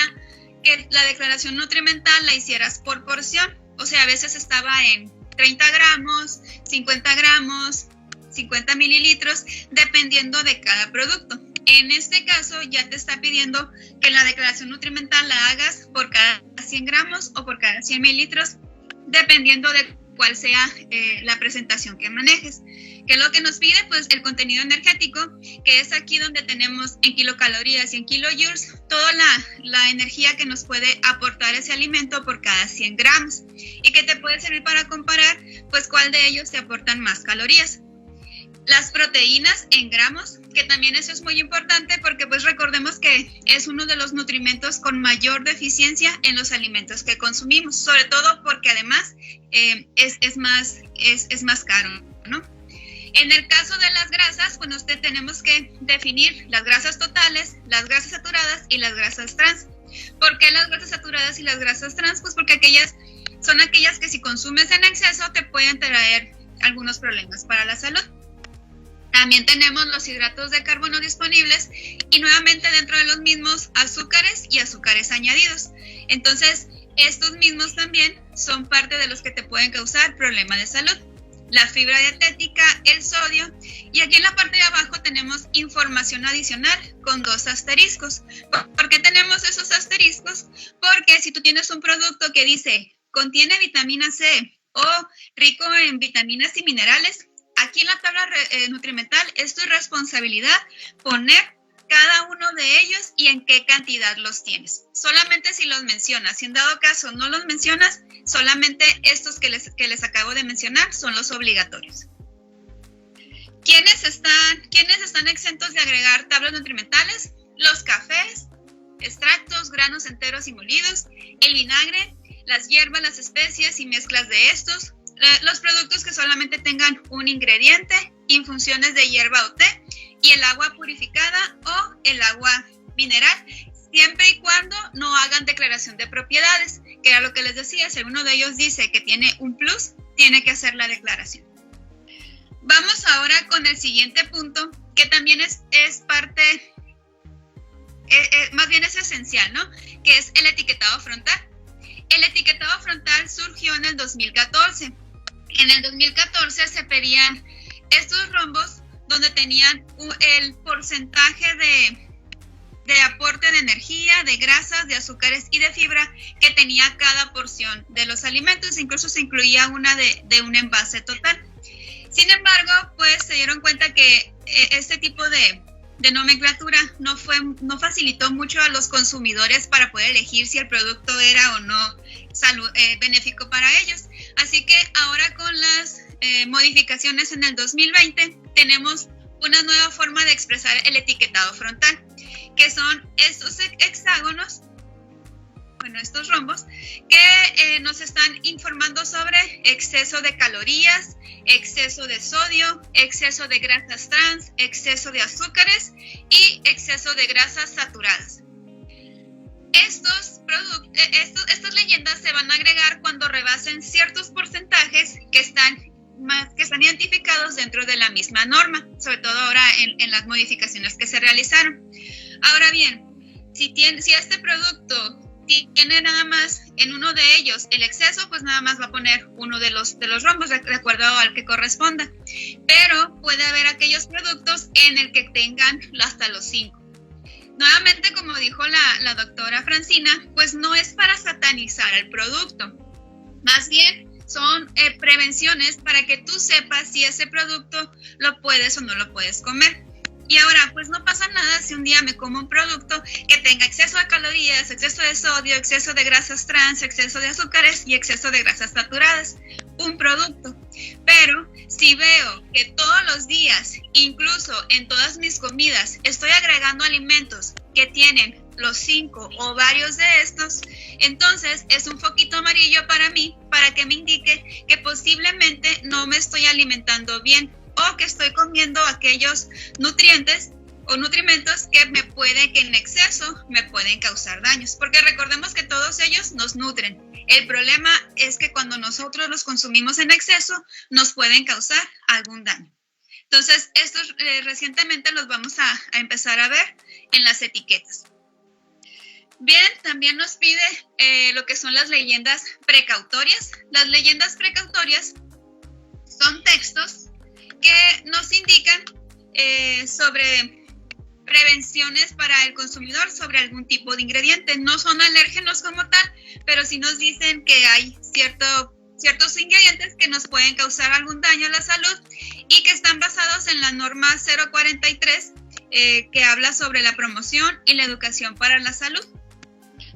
que la declaración nutrimental la hicieras por porción. O sea, a veces estaba en 30 gramos, 50 gramos, 50 mililitros, dependiendo de cada producto. En este caso ya te está pidiendo que la declaración nutrimental la hagas por cada 100 gramos o por cada 100 mililitros, dependiendo de cuál sea la presentación que manejes. ¿Qué es lo que nos pide? Pues el contenido energético, que es aquí donde tenemos en kilocalorías y en kilojoules toda la energía que nos puede aportar ese alimento por cada 100 gramos y que te puede servir para comparar pues cuál de ellos te aportan más calorías. Las proteínas en gramos, que también eso es muy importante porque pues recordemos que es uno de los nutrimentos con mayor deficiencia en los alimentos que consumimos, sobre todo porque además es más caro, ¿no? En el caso de las grasas, pues nosotros tenemos que definir las grasas totales, las grasas saturadas y las grasas trans. ¿Por qué las grasas saturadas y las grasas trans? Pues porque son aquellas que si consumes en exceso te pueden traer algunos problemas para la salud. También tenemos los hidratos de carbono disponibles y nuevamente dentro de los mismos azúcares y azúcares añadidos. Entonces, estos mismos también son parte de los que te pueden causar problemas de salud. La fibra dietética, el sodio, y aquí en la parte de abajo tenemos información adicional con 2 asteriscos. ¿Por qué tenemos esos asteriscos? Porque si tú tienes un producto que dice contiene vitamina C o rico en vitaminas y minerales, aquí en la tabla nutrimental es tu responsabilidad poner cada uno de ellos y en qué cantidad los tienes. Solamente si los mencionas. Si en dado caso no los mencionas, solamente estos que les acabo de mencionar son los obligatorios. ¿Quiénes están exentos de agregar tablas nutrimentales? Los cafés, extractos, granos enteros y molidos, el vinagre, las hierbas, las especies y mezclas de estos, los productos que solamente tengan un ingrediente, infusiones de hierba o té, y el agua purificada o el agua mineral, siempre y cuando no hagan declaración de propiedades, que era lo que les decía. Si uno de ellos dice que tiene un plus, tiene que hacer la declaración. Vamos ahora con el siguiente punto, que también es parte, más bien es esencial, ¿no? Que es el etiquetado frontal. El etiquetado frontal surgió en el 2014. En el 2014 se pedían estos rombos donde tenían el porcentaje de aporte de energía, de grasas, de azúcares y de fibra que tenía cada porción de los alimentos. Incluso se incluía una de un envase total. Sin embargo, pues se dieron cuenta que este tipo de nomenclatura no facilitó mucho a los consumidores para poder elegir si el producto era o no benéfico para ellos. Así que ahora con las modificaciones en el 2020 tenemos una nueva forma de expresar el etiquetado frontal, que son estos hexágonos, estos rombos, que nos están informando sobre exceso de calorías, exceso de sodio, exceso de grasas trans, exceso de azúcares y exceso de grasas saturadas. Estas leyendas se van a agregar cuando rebasen ciertos porcentajes que están identificados dentro de la misma norma, sobre todo ahora en las modificaciones que se realizaron. Ahora bien, si este producto tiene nada más en uno de ellos el exceso, pues nada más va a poner uno de los rombos de acuerdo al que corresponda. Pero puede haber aquellos productos en el que tengan hasta los 5. Nuevamente, como dijo la doctora Francina, pues no es para satanizar el producto. Más bien son prevenciones para que tú sepas si ese producto lo puedes o no lo puedes comer. Y ahora, pues no pasa nada si un día me como un producto que tenga exceso de calorías, exceso de sodio, exceso de grasas trans, exceso de azúcares y exceso de grasas saturadas. Un producto. Pero si veo que todos los días, incluso en todas mis comidas, estoy agregando alimentos que tienen los 5 o varios de estos, entonces es un foquito amarillo para mí, para que me indique que posiblemente no me estoy alimentando bien, o que estoy comiendo aquellos nutrientes o nutrimentos que en exceso me pueden causar daños, porque recordemos que todos ellos nos nutren. El problema es que cuando nosotros los consumimos en exceso nos pueden causar algún daño. Entonces, estos recientemente los vamos a empezar a ver en las etiquetas. Bien, también nos pide lo que son las leyendas precautorias. Las leyendas precautorias son textos que nos indican sobre prevenciones para el consumidor sobre algún tipo de ingrediente. No son alérgenos como tal, pero sí nos dicen que hay ciertos ingredientes que nos pueden causar algún daño a la salud y que están basados en la norma 043 que habla sobre la promoción y la educación para la salud.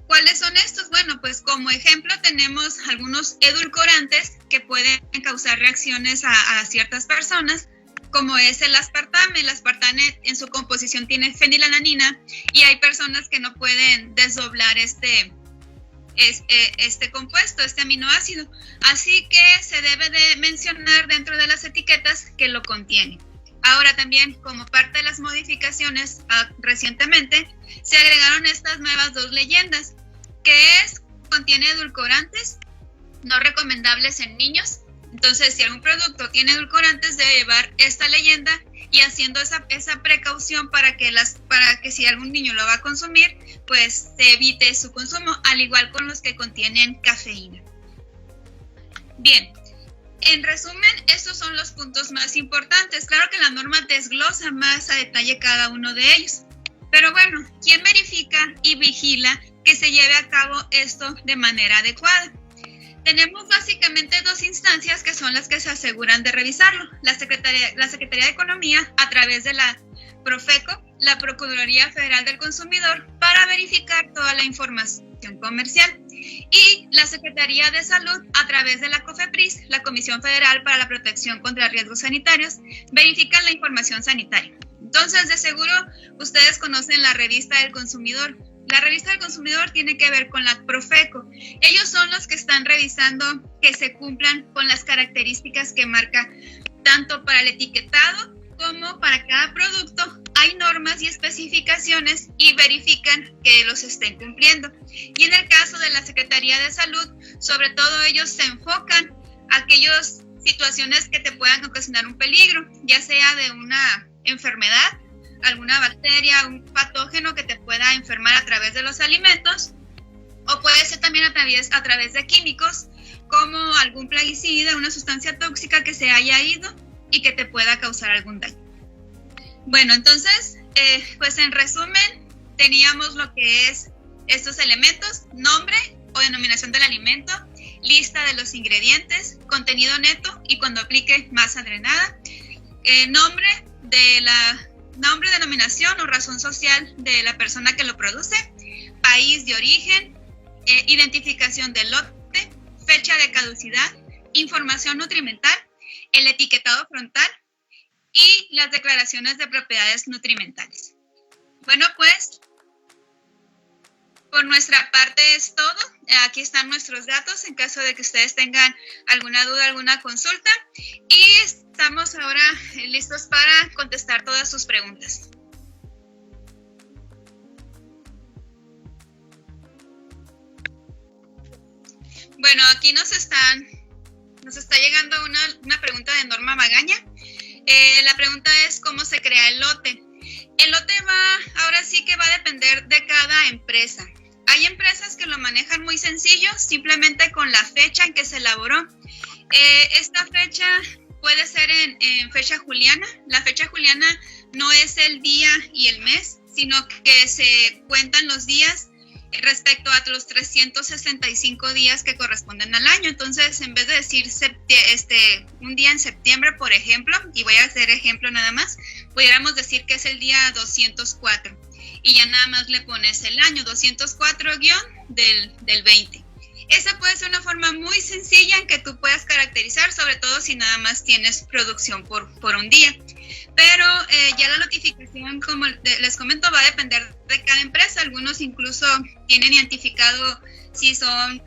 ¿Cuáles son estos? Bueno, pues como ejemplo tenemos algunos edulcorantes que pueden causar reacciones a ciertas personas, como es el aspartame. El aspartame en su composición tiene fenilalanina y hay personas que no pueden desdoblar este compuesto, este aminoácido. Así que se debe de mencionar dentro de las etiquetas que lo contiene. Ahora también, como parte de las modificaciones recientemente, se agregaron estas nuevas 2 leyendas, que contiene edulcorantes no recomendables en niños. Entonces, si algún producto tiene edulcorantes, debe llevar esta leyenda y haciendo esa precaución para que si algún niño lo va a consumir, pues se evite su consumo, al igual con los que contienen cafeína. Bien, en resumen, estos son los puntos más importantes. Claro que la norma desglosa más a detalle cada uno de ellos. Pero bueno, ¿quién verifica y vigila que se lleve a cabo esto de manera adecuada? Tenemos básicamente dos instancias que son las que se aseguran de revisarlo. La Secretaría de Economía, a través de la Profeco, la Procuraduría Federal del Consumidor, para verificar toda la información comercial, y la Secretaría de Salud, a través de la COFEPRIS, la Comisión Federal para la Protección contra Riesgos Sanitarios, verifican la información sanitaria. Entonces, de seguro, ustedes conocen la Revista del Consumidor. La Revista del Consumidor tiene que ver con la Profeco. Ellos son los que están revisando que se cumplan con las características que marca tanto para el etiquetado como para cada producto. Hay normas y especificaciones y verifican que los estén cumpliendo. Y en el caso de la Secretaría de Salud, sobre todo ellos se enfocan a aquellas situaciones que te puedan ocasionar un peligro, ya sea de una enfermedad, alguna bacteria, un patógeno que te pueda enfermar a través de los alimentos, o puede ser también a través de químicos, como algún plaguicida, una sustancia tóxica que se haya ido y que te pueda causar algún daño. Bueno, entonces, pues en resumen, teníamos lo que es estos elementos: nombre o denominación del alimento, lista de los ingredientes, contenido neto y cuando aplique masa drenada, nombre, denominación o razón social de la persona que lo produce, país de origen, identificación del lote, fecha de caducidad, información nutrimental, el etiquetado frontal y las declaraciones de propiedades nutrimentales. Bueno, pues por nuestra parte es todo. Aquí están nuestros datos en caso de que ustedes tengan alguna duda, alguna consulta, y estamos ahora listos para contestar todas sus preguntas. Bueno, aquí nos está llegando una pregunta de Norma Magaña. La pregunta es: ¿cómo se crea el lote? El lote ahora sí que va a depender de cada empresa. Hay empresas que lo manejan muy sencillo, simplemente con la fecha en que se elaboró. Esta fecha puede ser en fecha juliana. La fecha juliana no es el día y el mes, sino que se cuentan los días respecto a los 365 días que corresponden al año. Entonces, en vez de decir un día en septiembre, por ejemplo, y voy a hacer ejemplo nada más, pudiéramos decir que es el día 204 y ya nada más le pones el año 204- del 20. Esa puede ser una forma muy sencilla en que tú puedas caracterizar, sobre todo si nada más tienes producción por un día. Pero ya la notificación, como les comento, va a depender de cada empresa. Algunos incluso tienen identificado si son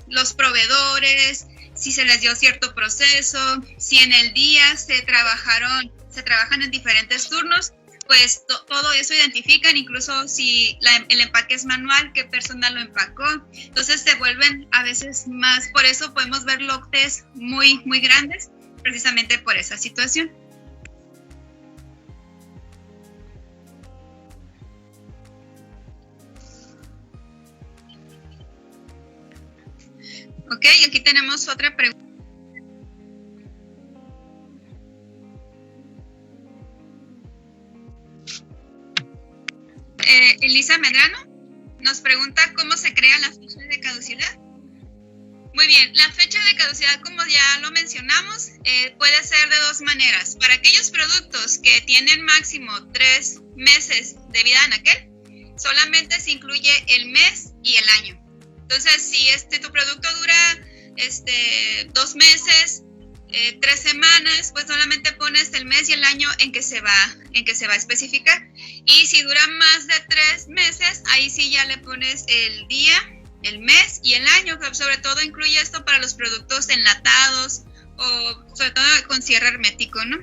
los proveedores, si se les dio cierto proceso, si en el día se trabajan en diferentes turnos. Pues todo eso identifican, incluso si el empaque es manual, qué persona lo empacó. Entonces se vuelven a veces más, por eso podemos ver lotes muy, muy grandes, precisamente por esa situación. Ok, aquí tenemos otra pregunta. Elisa Medrano nos pregunta: ¿cómo se crea la fecha de caducidad? Muy bien, la fecha de caducidad, como ya lo mencionamos, puede ser de dos maneras. Para aquellos productos que tienen máximo 3 meses de vida anaquel, solamente se incluye el mes y el año. Entonces, si tu producto dura 2 meses, 3 semanas, pues solamente pones el mes y el año en que se va a especificar. Y si dura más de 3 meses, ahí sí ya le pones el día, el mes y el año. Sobre todo incluye esto para los productos enlatados o sobre todo con cierre hermético, ¿no?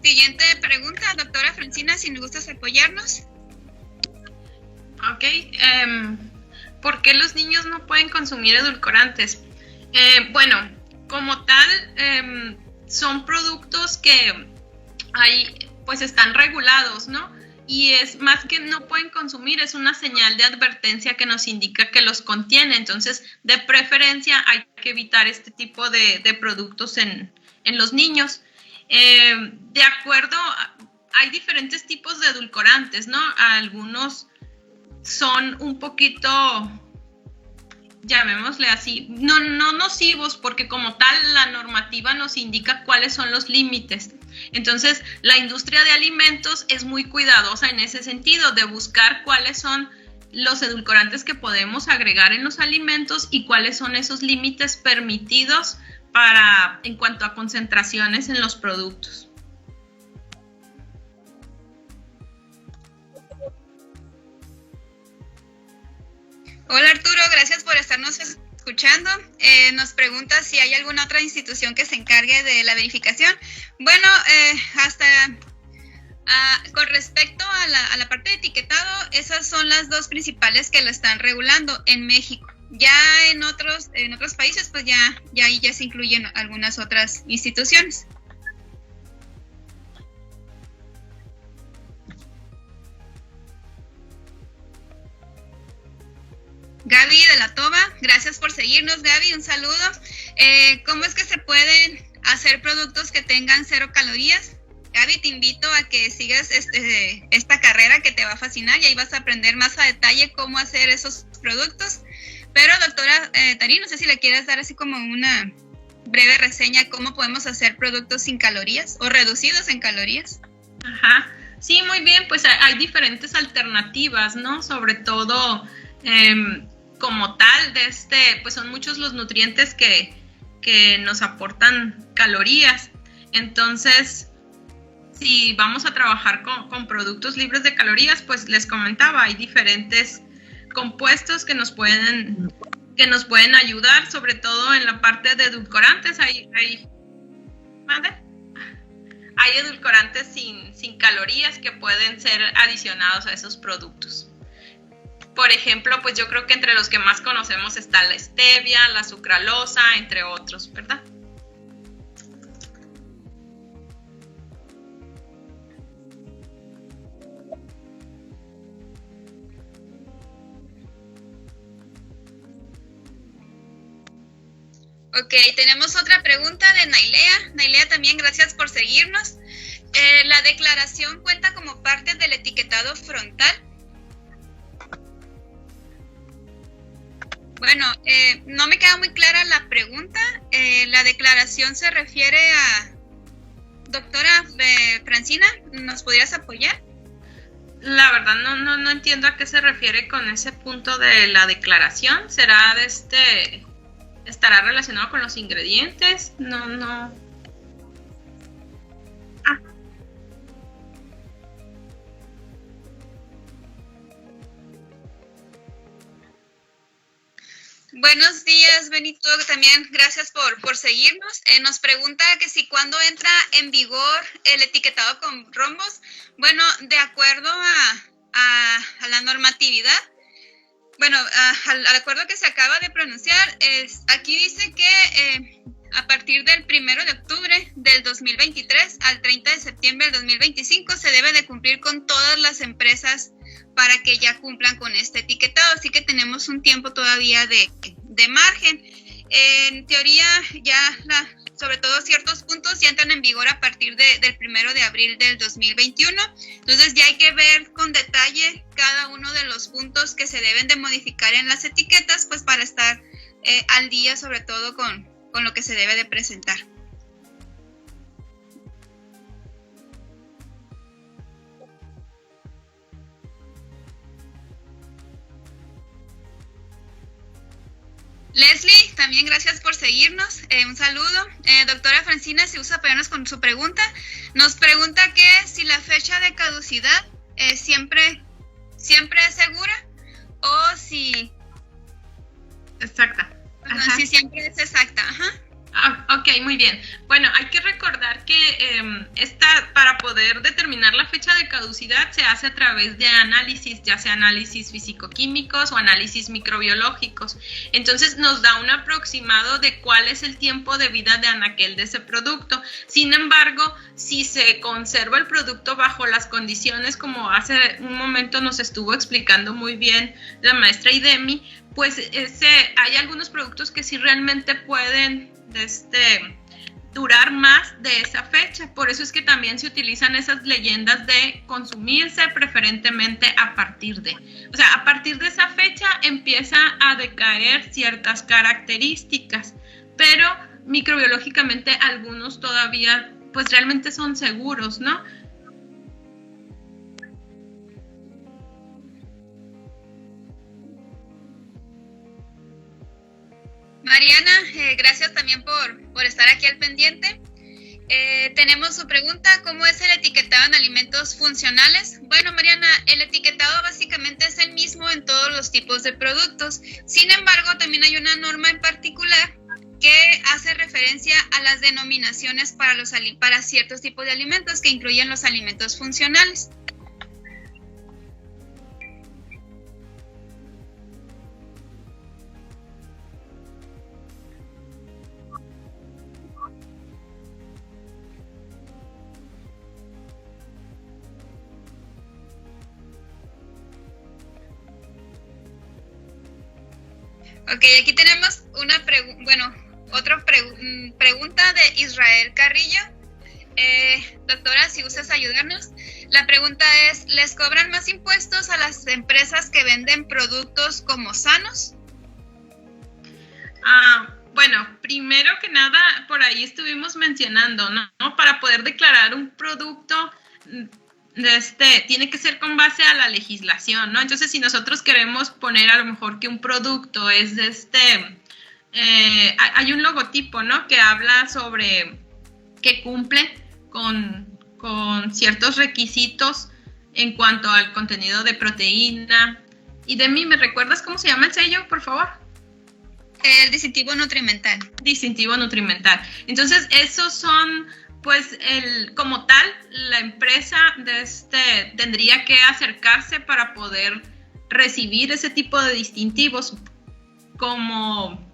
Siguiente pregunta, doctora Francina, si nos gustas apoyarnos. Ok, ¿por qué los niños no pueden consumir edulcorantes? Bueno, como tal, son productos que pues están regulados, ¿no? Y es más que no pueden consumir, es una señal de advertencia que nos indica que los contiene. Entonces, de preferencia hay que evitar este tipo de productos en los niños. De acuerdo, hay diferentes tipos de edulcorantes, ¿no? Algunos son un poquito, llamémosle así, no nocivos, porque como tal la normativa nos indica cuáles son los límites. Entonces, la industria de alimentos es muy cuidadosa en ese sentido, de buscar cuáles son los edulcorantes que podemos agregar en los alimentos y cuáles son esos límites permitidos en cuanto a concentraciones en los productos. Hola Arturo, gracias por estarnos escuchando. Nos pregunta si hay alguna otra institución que se encargue de la verificación. Bueno, con respecto a la parte de etiquetado, esas son las dos principales que lo están regulando en México. Ya en otros países, pues ya ahí ya se incluyen algunas otras instituciones. Gaby de la Toba, gracias por seguirnos, Gaby, un saludo. ¿Cómo es que se pueden hacer productos que tengan 0 calorías? Gaby, te invito a que sigas esta carrera que te va a fascinar y ahí vas a aprender más a detalle cómo hacer esos productos. Pero doctora Tarín, no sé si le quieres dar así como una breve reseña cómo podemos hacer productos sin calorías o reducidos en calorías. Ajá, sí, muy bien, pues hay diferentes alternativas, ¿no? Sobre todo como tal, pues son muchos los nutrientes que nos aportan calorías. Entonces, si vamos a trabajar con productos libres de calorías, pues les comentaba, hay diferentes compuestos que nos pueden ayudar, sobre todo en la parte de edulcorantes. Hay edulcorantes sin calorías que pueden ser adicionados a esos productos. Por ejemplo, pues yo creo que entre los que más conocemos está la stevia, la sucralosa, entre otros, ¿verdad? Ok, tenemos otra pregunta de Nailea. Nailea, también gracias por seguirnos. ¿La declaración cuenta como parte del etiquetado frontal? Bueno, no me queda muy clara la pregunta. La declaración se refiere a... Doctora Francina, ¿nos podrías apoyar? La verdad no entiendo a qué se refiere con ese punto de la declaración. ¿Será estará relacionado con los ingredientes? No. Buenos días, Benito, también gracias por seguirnos. Nos pregunta que si cuándo entra en vigor el etiquetado con rombos. Bueno, de acuerdo a la normatividad, bueno, al acuerdo que se acaba de pronunciar, aquí dice que a partir del 1 de octubre del 2023 al 30 de septiembre del 2025 se debe de cumplir con todas las empresas para que ya cumplan con este etiquetado, así que tenemos un tiempo todavía de margen. En teoría, ya sobre todo ciertos puntos ya entran en vigor a partir del 1 de abril del 2021, entonces ya hay que ver con detalle cada uno de los puntos que se deben de modificar en las etiquetas, pues para estar al día sobre todo con lo que se debe de presentar. Leslie, también gracias por seguirnos. Un saludo. Doctora Francina, si usa apoyarnos con su pregunta. Nos pregunta que si la fecha de caducidad siempre es segura o si... Exacta. Ajá. Si siempre es exacta. Ajá. Ok, muy bien. Bueno, hay que recordar que para poder determinar la fecha de caducidad se hace a través de análisis, ya sea análisis físico-químicos o análisis microbiológicos. Entonces nos da un aproximado de cuál es el tiempo de vida de anaquel de ese producto. Sin embargo, si se conserva el producto bajo las condiciones como hace un momento nos estuvo explicando muy bien la maestra Idemi, pues hay algunos productos que sí realmente pueden durar más de esa fecha. Por eso es que también se utilizan esas leyendas de consumirse preferentemente a partir de. O sea, a partir de esa fecha empieza a decaer ciertas características, pero microbiológicamente algunos todavía pues realmente son seguros, ¿no? Mariana, gracias también por estar aquí al pendiente. Tenemos su pregunta, ¿cómo es el etiquetado en alimentos funcionales? Bueno, Mariana, el etiquetado básicamente es el mismo en todos los tipos de productos. Sin embargo, también hay una norma en particular que hace referencia a las denominaciones para ciertos tipos de alimentos que incluyen los alimentos funcionales. Ok, aquí tenemos otra pregunta de Israel Carrillo. Doctora, si gustas ayudarnos. La pregunta es, ¿les cobran más impuestos a las empresas que venden productos como sanos? Bueno, primero que nada, por ahí estuvimos mencionando, ¿no? Para poder declarar un producto, tiene que ser con base a la legislación, ¿no? Entonces, si nosotros queremos poner a lo mejor que un producto es hay un logotipo, ¿no? Que habla sobre que cumple con ciertos requisitos en cuanto al contenido de proteína. Y Demi, ¿me recuerdas cómo se llama el sello, por favor? El distintivo nutrimental. Distintivo nutrimental. Entonces, esos son, pues, como tal, la empresa tendría que acercarse para poder recibir ese tipo de distintivos, como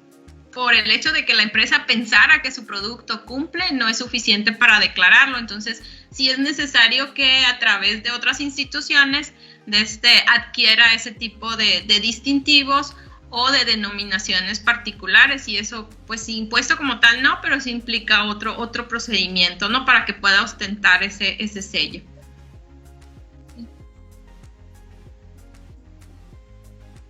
por el hecho de que la empresa pensara que su producto cumple, no es suficiente para declararlo. Entonces, sí es necesario que a través de otras instituciones adquiera ese tipo de distintivos o de denominaciones particulares, y eso, pues, impuesto como tal no, pero sí implica otro procedimiento, ¿no? Para que pueda ostentar ese sello.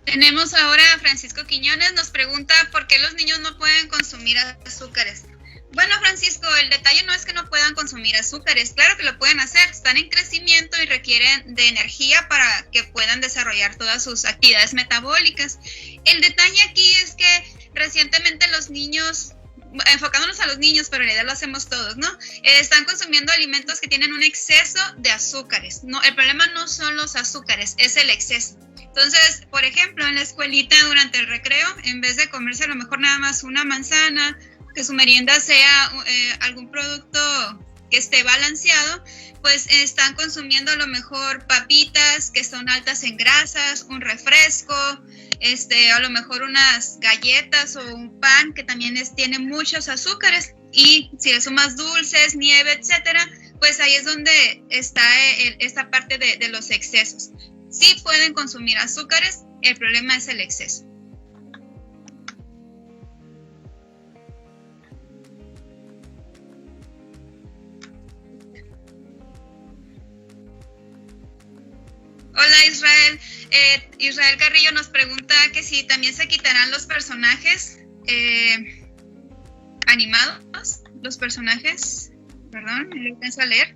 Tenemos ahora a Francisco Quiñones, nos pregunta ¿por qué los niños no pueden consumir azúcares? Bueno, Francisco, el detalle no es que no puedan consumir azúcares, claro que lo pueden hacer, están en crecimiento y requieren de energía para que puedan desarrollar todas sus actividades metabólicas. El detalle aquí es que recientemente los niños, enfocándonos a los niños, pero en realidad lo hacemos todos, ¿no? Están consumiendo alimentos que tienen un exceso de azúcares. No, el problema no son los azúcares, es el exceso. Entonces, por ejemplo, en la escuelita durante el recreo, en vez de comerse a lo mejor nada más una manzana, que su merienda sea algún producto que esté balanceado, pues están consumiendo a lo mejor papitas que son altas en grasas, un refresco, a lo mejor unas galletas o un pan que también tiene muchos azúcares, y si le sumas dulces, nieve, etcétera, pues ahí es donde está esta parte de los excesos. Sí pueden consumir azúcares, el problema es el exceso. Hola Israel, Israel Carrillo nos pregunta que si también se quitarán los personajes animados, perdón, lo alcanzo a leer.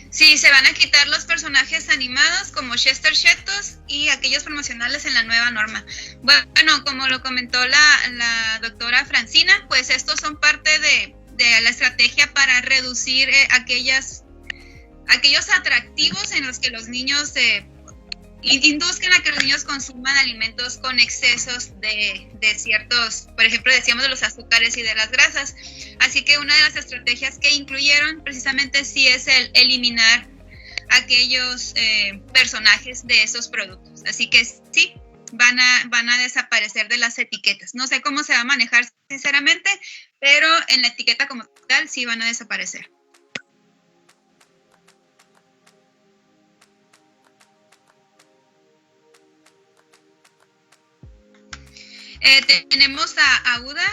Sí, se van a quitar los personajes animados como Chester Chetos y aquellos promocionales en la nueva norma. Bueno, como lo comentó la doctora Francina, pues estos son parte de la estrategia para reducir aquellos atractivos en los que los niños induzcan a que los niños consuman alimentos con excesos de ciertos, por ejemplo, decíamos de los azúcares y de las grasas. Así que una de las estrategias que incluyeron precisamente sí es el eliminar aquellos personajes de esos productos. Así que sí, van a desaparecer de las etiquetas. No sé cómo se va a manejar sinceramente, pero en la etiqueta como tal sí van a desaparecer. Tenemos a Uda,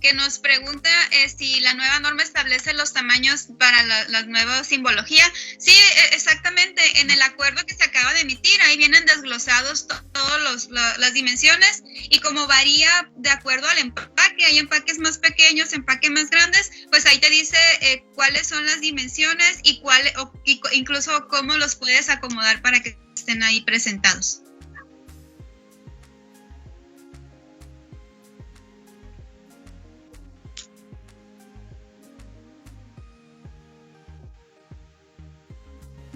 que nos pregunta si la nueva norma establece los tamaños para la nueva simbología. Sí, exactamente. En el acuerdo que se acaba de emitir, ahí vienen desglosados todas las dimensiones, y como varía de acuerdo al empaque, hay empaques más pequeños, empaques más grandes, pues ahí te dice cuáles son las dimensiones y incluso cómo los puedes acomodar para que estén ahí presentados.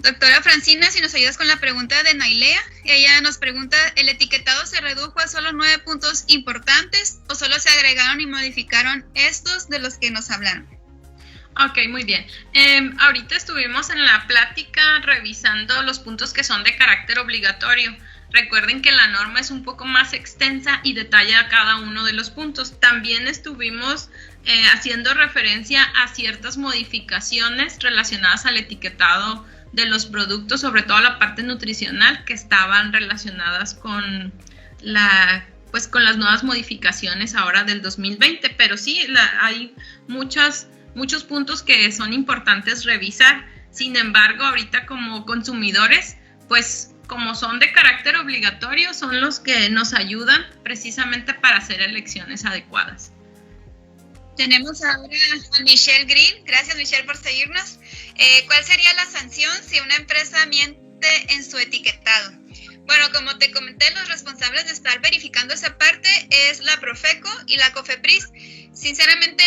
Doctora Francina, si nos ayudas con la pregunta de Nailea. Ella nos pregunta, ¿el etiquetado se redujo a solo 9 puntos importantes o solo se agregaron y modificaron estos de los que nos hablaron? Ok, muy bien. Ahorita estuvimos en la plática revisando los puntos que son de carácter obligatorio. Recuerden que la norma es un poco más extensa y detalla cada uno de los puntos. También estuvimos haciendo referencia a ciertas modificaciones relacionadas al etiquetado de los productos, sobre todo la parte nutricional, que estaban relacionadas con con las nuevas modificaciones ahora del 2020, pero sí, hay muchos puntos que son importantes revisar. Sin embargo, ahorita como consumidores, pues como son de carácter obligatorio, son los que nos ayudan precisamente para hacer elecciones adecuadas. Tenemos ahora a Michelle Green. Gracias, Michelle, por seguirnos. ¿Cuál sería la sanción si una empresa miente en su etiquetado? Bueno, como te comenté, los responsables de estar verificando esa parte es la Profeco y la COFEPRIS. Sinceramente,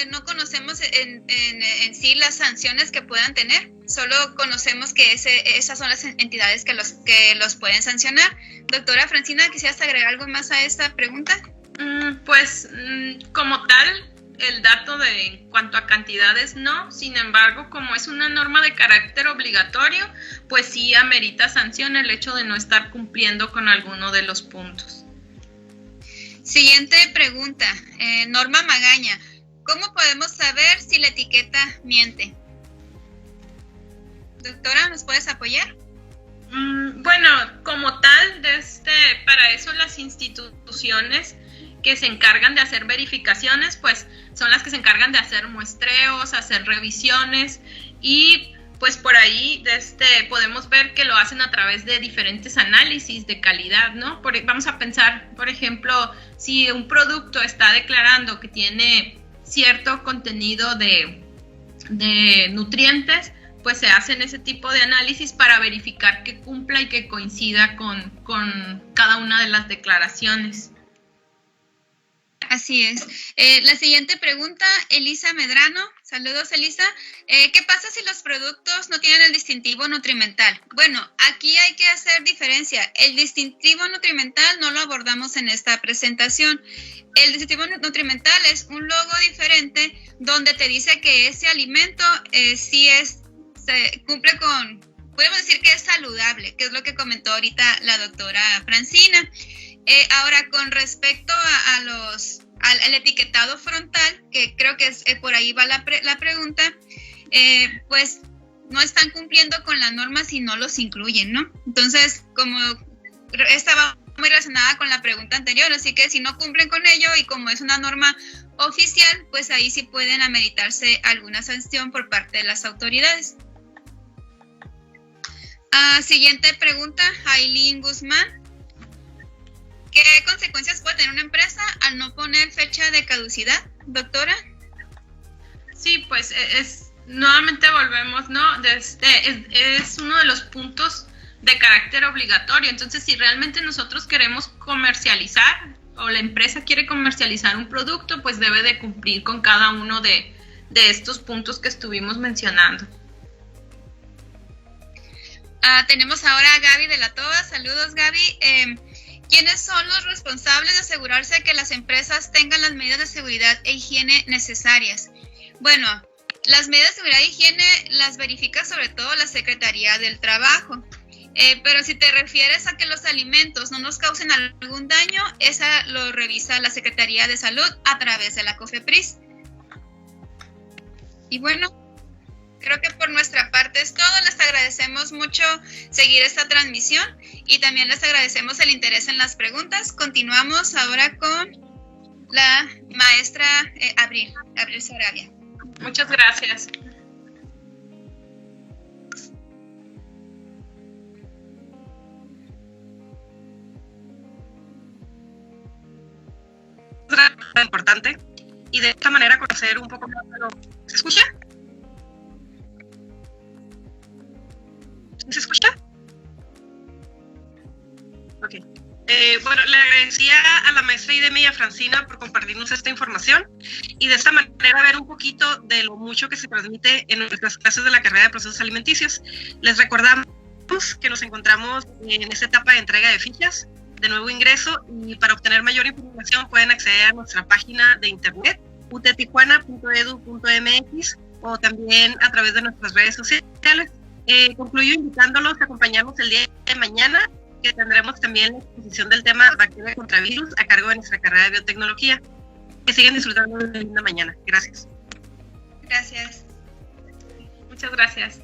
no conocemos en sí las sanciones que puedan tener. Solo conocemos que esas son las entidades que los pueden sancionar. Doctora Francina, ¿quisieras agregar algo más a esta pregunta? Como tal, el dato en cuanto a cantidades no. Sin embargo, como es una norma de carácter obligatorio, pues sí amerita sanción el hecho de no estar cumpliendo con alguno de los puntos. Siguiente pregunta, Norma Magaña. ¿Cómo podemos saber si la etiqueta miente? Doctora, ¿nos puedes apoyar? Bueno, como tal, para eso las instituciones que se encargan de hacer verificaciones, pues son las que se encargan de hacer muestreos, hacer revisiones, y pues por ahí podemos ver que lo hacen a través de diferentes análisis de calidad, ¿no? Vamos a pensar, por ejemplo, si un producto está declarando que tiene cierto contenido de nutrientes, pues se hacen ese tipo de análisis para verificar que cumpla y que coincida con cada una de las declaraciones. Así es. La siguiente pregunta, Elisa Medrano. Saludos, Elisa. ¿Qué pasa si los productos no tienen el distintivo nutrimental? Bueno, aquí hay que hacer diferencia. El distintivo nutrimental no lo abordamos en esta presentación. El distintivo nutrimental es un logo diferente donde te dice que ese alimento cumple con, podemos decir que es saludable, que es lo que comentó ahorita la doctora Francina. Ahora, con respecto al etiquetado frontal, que creo que por ahí va la pregunta, pues no están cumpliendo con la norma si no los incluyen, ¿no? Entonces, como estaba muy relacionada con la pregunta anterior, así que si no cumplen con ello y como es una norma oficial, pues ahí sí pueden ameritarse alguna sanción por parte de las autoridades. Siguiente pregunta, Aileen Guzmán. ¿Qué consecuencias puede tener una empresa al no poner fecha de caducidad, doctora? Sí, pues nuevamente volvemos, ¿no? Es uno de los puntos de carácter obligatorio. Entonces, si realmente nosotros queremos comercializar o la empresa quiere comercializar un producto, pues debe de cumplir con cada uno de estos puntos que estuvimos mencionando. Tenemos ahora a Gaby de la Toba. Saludos, Gaby. ¿Quiénes son los responsables de asegurarse de que las empresas tengan las medidas de seguridad e higiene necesarias? Bueno, las medidas de seguridad e higiene las verifica sobre todo la Secretaría del Trabajo. Pero si te refieres a que los alimentos no nos causen algún daño, esa lo revisa la Secretaría de Salud a través de la COFEPRIS. Y bueno, Creo que por nuestra parte es todo. Les agradecemos mucho seguir esta transmisión y también les agradecemos el interés en las preguntas. Continuamos ahora con la maestra Abril Sarabia. Muchas gracias. Importante y de esta manera conocer un poco más de lo... ¿Se escucha? ¿Se escucha? Ok. Bueno, le agradecía a la maestra Ideme y a Francina por compartirnos esta información y de esta manera ver un poquito de lo mucho que se transmite en nuestras clases de la carrera de procesos alimenticios. Les recordamos que nos encontramos en esta etapa de entrega de fichas de nuevo ingreso y para obtener mayor información pueden acceder a nuestra página de internet uttijuana.edu.mx o también a través de nuestras redes sociales. Concluyo invitándolos a acompañarnos el día de mañana, que tendremos también la exposición del tema bacteria contra virus a cargo de nuestra carrera de biotecnología. Que sigan disfrutando de una linda mañana. Gracias. Gracias. Muchas gracias.